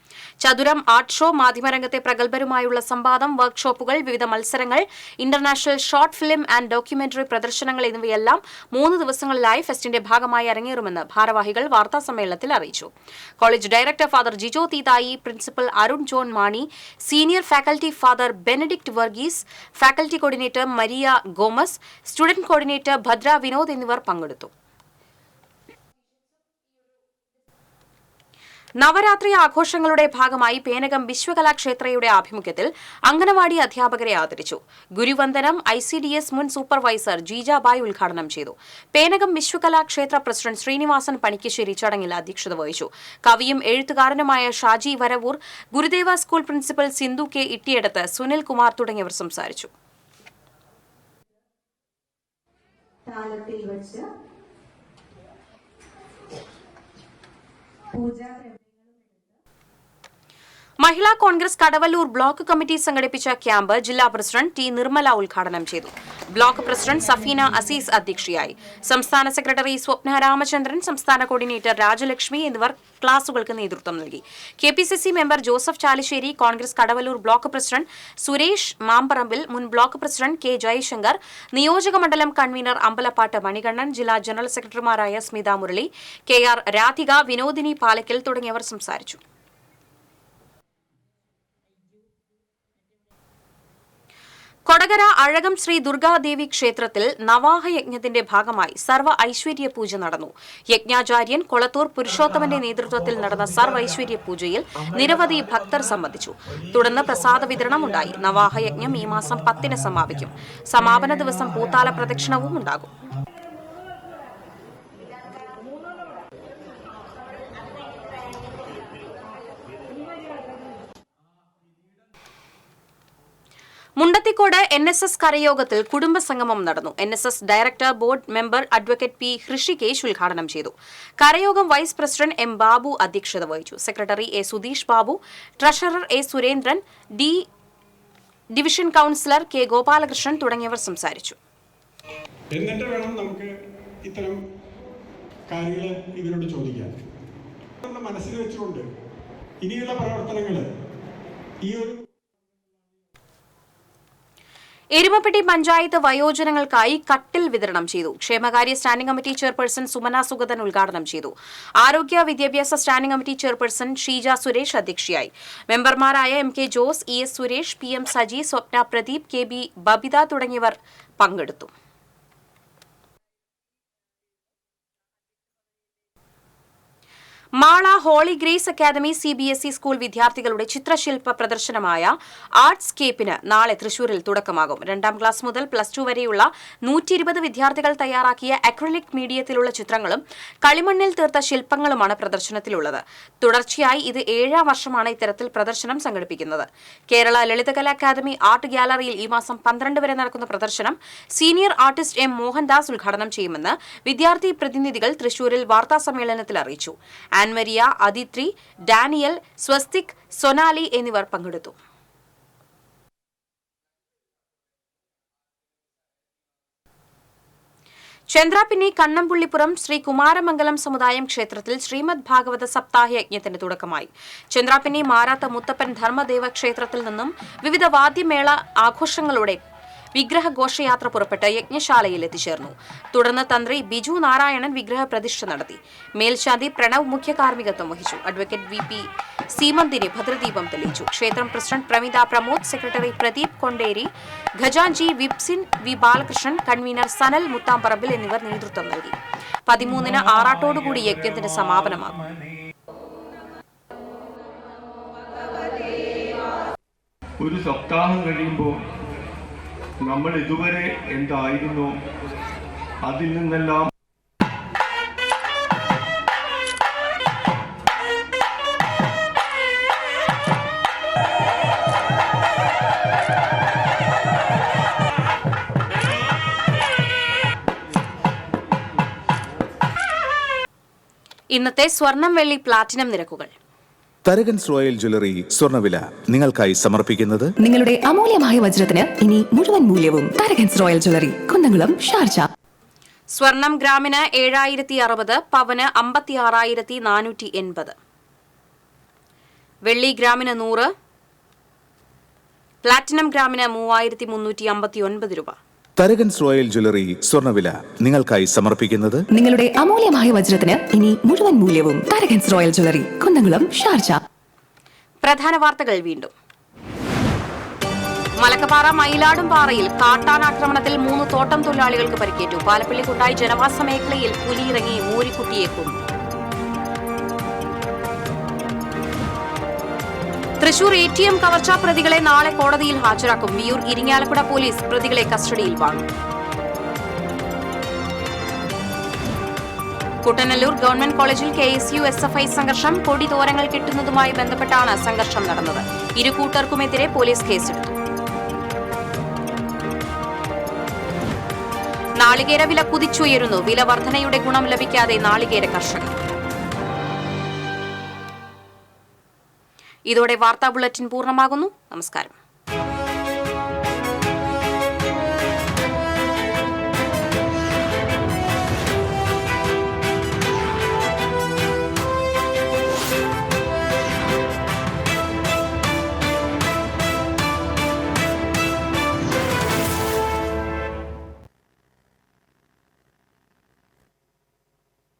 ചതുരം ആർട്ട് ഷോ, മാധ്യമരംഗത്തെ പ്രഗത്ഭരുമായുള്ള സംവാദം, വർക്ക്ഷോപ്പുകൾ, വിവിധ മത്സരങ്ങൾ, international short film and documentary പ്രദർശനങ്ങൾ എന്നിവയെല്ലാം 3 ദിവസങ്ങളിലായി ഫെസ്റ്റിന്റെ ഭാഗമായി അരങ്ങേറുമെന്ന് ഭാരവാഹികൾ വാർത്താസമ്മേളനത്തിൽ അറിയിച്ചു. College director father Jijo Theethayi, principal Arun John Mani, senior faculty father Benedict Varghese, faculty coordinator Maria Gomez, student coordinator Bhadra Vinod എന്നിവർ പങ്കെടുത്തു. നവരാത്രി ആഘോഷങ്ങളുടെ ഭാഗമായി പേനകം വിശ്വകലാക്ഷേത്രയുടെ ആഭിമുഖ്യത്തിൽ അംഗനവാടി അധ്യാപകരെ ആദരിച്ചു. ഗുരുവന്ദനം ICDS മുൻ സൂപ്പർവൈസർ ജീജാബായ് ഉദ്ഘാടനം ചെയ്തു. പേനകം വിശ്വകലാക്ഷേത്ര പ്രസിഡന്റ് ശ്രീനിവാസൻ പണിക്കശ്ശേരി ചടങ്ങിൽ അധ്യക്ഷത വഹിച്ചു. കവിയും എഴുത്തുകാരനുമായ Shaji Varavoor, Gurudeva school principal Sindhu K Ittiyadath, Sunil Kumar തുടങ്ങിയവർ സംസാരിച്ചു. താലത്തിൽ വെച്ച് Mahila Congress Kadavallur block committee സംഘടിപ്പിച്ച ക്യാമ്പ് ജില്ലാ പ്രസിഡന്റ് T നിർമ്മല ഉദ്ഘാടനം ചെയ്തു. ബ്ലോക്ക് പ്രസിഡന്റ് സഫീന അസീസ് അധ്യക്ഷയായി. സംസ്ഥാന സെക്രട്ടറി സ്വപ്ന രാമചന്ദ്രൻ, സംസ്ഥാന കോർഡിനേറ്റർ രാജലക്ഷ്മി എന്നിവർ ക്ലാസുകൾക്ക് നേതൃത്വം നൽകി. KPCC member Joseph Chalissery, Congress Kadavallur block president Suresh Mamparambil, മുൻ ബ്ലോക്ക് പ്രസിഡന്റ് K ജയശങ്കർ, നിയോജക മണ്ഡലം കൺവീനർ അമ്പലപ്പാട്ട് മണികണ്ഠൻ, ജില്ലാ ജനറൽ സെക്രട്ടറിമാരായ സ്മിത മുരളി, KR രാധിക, വിനോദിനി പാലക്കൽ തുടങ്ങിയവർ സംസാരിച്ചു. കൊടകര അഴകം ശ്രീ ദുർഗാദേവി ക്ഷേത്രത്തിൽ നവാഹയജ്ഞത്തിന്റെ ഭാഗമായി സർവ്വ ഐശ്വര്യ പൂജ നടന്നു. യജ്ഞാചാര്യൻ കൊളത്തൂർ പുരുഷോത്തമന്റെ നേതൃത്വത്തിൽ നടന്ന സർവ്വ ഐശ്വര്യ പൂജയിൽ നിരവധി ഭക്തർ സംബന്ധിച്ചു. തുടർന്ന് പ്രസാദ വിതരണം ഉണ്ടായി. നവാഹയജ്ഞം ഈ മാസം 10-ന് സമാപിക്കും. സമാപന ദിവസം പൂത്താല പ്രദക്ഷിണവും ഉണ്ടാകും. മുണ്ടത്തിക്കോട് NSS കരയോഗത്തിൽ കുടുംബസംഗമം നടന്നു. NSS director board member advocate P Hrishikesh ഉദ്ഘാടനം ചെയ്തു. കരയോഗം വൈസ് പ്രസിഡന്റ് M ബാബു അധ്യക്ഷത വഹിച്ചു. Secretary A Sudheesh Babu, treasurer A Surendran, division councillor K Gopalakrishnan തുടങ്ങിയവർ സംസാരിച്ചു. എന്നിട്ട് വേണം നമുക്ക് ഇത്തരം കാര്യങ്ങൾ ഇവരോട് ചോദിക്കാൻ. മനസ്സിൽ വെച്ചുകൊണ്ട് ഇനിയുള്ള പ്രവർത്തനങ്ങൾ ഈ ഒരു എരുമപ്പെട്ടി പഞ്ചായത്ത് വയോജനങ്ങൾക്കായി കട്ടിൽ വിതരണം ചെയ്തു. ക്ഷേമകാര്യ standing committee chairperson Sumana Sugathan ഉദ്ഘാടനം ചെയ്തു. ആരോഗ്യ വിദ്യാഭ്യാസ standing committee chairperson Sheeja Suresh അധ്യക്ഷയായി. മെമ്പർമാരായ MK Jose, ES Suresh, PM Saji, സ്വപ്ന പ്രദീപ്, KB ബബിത തുടങ്ങിയവർ പങ്കെടുത്തു. Mala holy grace academy CBSE school വിദ്യാർത്ഥികളുടെ ചിത്രശില്പ പ്രദർശനമായ ആർട്സ്കേപ്പിന് നാളെ തൃശൂരിൽ തുടക്കമാകും. 2ാം ക്ലാസ് മുതൽ +2 വരെയുള്ള 120 വിദ്യാർത്ഥികൾ തയ്യാറാക്കിയ അക്രിലിക് മീഡിയത്തിലുള്ള ചിത്രങ്ങളും കളിമണ്ണിൽ തീർത്ത ശില്പങ്ങളുമാണ് പ്രദർശനത്തിലുള്ളത്. തുടർച്ചയായി ഇത് 7ാം വർഷമാണ് ഇത്തരത്തിൽ പ്രദർശനം സംഘടിപ്പിക്കുന്നത്. കേരള ലളിതകലാ അക്കാദമി ആർട്ട് ഗ്യാലറിയിൽ ഈ മാസം 12 വരെ നടക്കുന്ന പ്രദർശനം സീനിയർ ആർട്ടിസ്റ്റ് M മോഹൻദാസ് ഉദ്ഘാടനം ചെയ്യുമെന്ന് വിദ്യാർത്ഥി പ്രതിനിധികൾ തൃശൂരിൽ വാർത്താസമ്മേളനത്തിൽ അറിയിച്ചു. ആൻമരിയ, അദിത്രി, ഡാനിയൽ, സ്വസ്തിക്, സൊനാലി എന്നിവർ പങ്കെടുത്തു. ചന്ദ്രാപിന്നി കണ്ണമ്പുള്ളിപ്പുറം ശ്രീ കുമാരമംഗലം സമുദായം ക്ഷേത്രത്തിൽ ശ്രീമദ് ഭാഗവത സപ്താഹ യജ്ഞത്തിന് തുടക്കമായി. ചന്ദ്രാപിന്നി മാരാത്ത മുത്തപ്പൻ ധർമ്മദേവ ക്ഷേത്രത്തിൽ നിന്നും വിവിധ വാദ്യമേള ആഘോഷങ്ങളോടെ വിഗ്രഹ ഘോഷയാത്ര പുറപ്പെട്ട് യജ്ഞശാലയിൽ എത്തിച്ചേർന്നു. തുടർന്ന് തന്ത്രി ബിജു നാരായണൻ വിഗ്രഹ പ്രതിഷ്ഠ നടത്തി. മേൽശാന്തി പ്രണവ് മുഖ്യ കാർമ്മികത്വം വഹിച്ചു. അഡ്വക്കേറ്റ് VP സീമന്തിന് ഭദ്രദീപം തെളിയിച്ചു. ക്ഷേത്രം പ്രസിഡന്റ് പ്രമിത പ്രമോദ്, സെക്രട്ടറി പ്രദീപ് കൊണ്ടേരി, ഖജാൻജി വിപ്സിൻ വി ബാലകൃഷ്ണൻ, കൺവീനർ സനൽ മുത്താംപറമ്പിൽ എന്നിവർ നേതൃത്വം നൽകി. 13-ന് ആറാട്ടോടുകൂടി യജ്ഞത്തിന് സമാപനമാകും. ഒരു സപ്താഹം കഴിയുമ്പോൾ നമ്മൾ ഇതുവരെ എന്തായിരുന്നു അതിൽ നിന്നെല്ലാം ഇന്നത്തെ സ്വർണം, വെള്ളി, പ്ലാറ്റിനം നിരക്കുകൾ. തരകൻസ് റോയൽ ജ്വല്ലറി സ്വർണ്ണവില നിങ്ങൾക്കായി സമർപ്പിക്കുന്നത് നിങ്ങളുടെ അമൂല്യമായ വജ്രത്തിന് ഇനി മുഴുവൻ മൂല്യവും Tharakans royal jewellery, Kunnamkulam, Sharjah. സ്വർണം ഗ്രാമിന് 7060, പവന് 56,480. വെള്ളി ഗ്രാമിന് 100, പ്ലാറ്റിനം ഗ്രാമിന് 3359 രൂപ. തരകൻസ് റോയൽ ജ്വല്ലറി സ്വർണ്ണവില നിങ്ങൾക്കായി സമർപ്പിക്കുന്നത് നിങ്ങളുടെ അമൂല്യമായ വജ്രത്തിന് ഇനി മുഴുവൻ മൂല്യവും Tharakans royal jewellery, Kunnamkulam, Sharjah. പ്രധാന വാർത്തകൾ വീണ്ടും. മലക്കപ്പാറ മയിലാടുംപാറയിൽ കാട്ടാനാക്രമണത്തിൽ 3 തോട്ടം തൊഴിലാളികൾക്ക് പരിക്കേറ്റു. പാലപ്പള്ളി കുണ്ടായി ജനവാസ മേഖലയിൽ പുലിയിറങ്ങി മൂരിക്കുട്ടിയെ കൊന്നു. തൃശൂർ ATM കവർച്ചാ പ്രതികളെ നാളെ കോടതിയിൽ ഹാജരാക്കും. വിയൂർ ഇരിങ്ങാലക്കുട പോലീസ് പ്രതികളെ കസ്റ്റഡിയിൽ വാങ്ങും. കുട്ടനല്ലൂർ ഗവൺമെന്റ് കോളേജിൽ KSU SFI സംഘർഷം. കൊടി തോരങ്ങൾ കിട്ടുന്നതുമായി ബന്ധപ്പെട്ടാണ് സംഘർഷം നടന്നത്. ഇരു കൂട്ടർക്കുമെതിരെ പോലീസ് കേസെടുത്തു. നാളികേര വില കുതിച്ചുയരുന്നു. വില വർധനയുടെ ഗുണം ലഭിക്കാതെ നാളികേര കർഷകർ. ഇതോടെ വാർത്താ ബുള്ളറ്റിൻ പൂർണ്ണമാകുന്നു. നമസ്കാരം.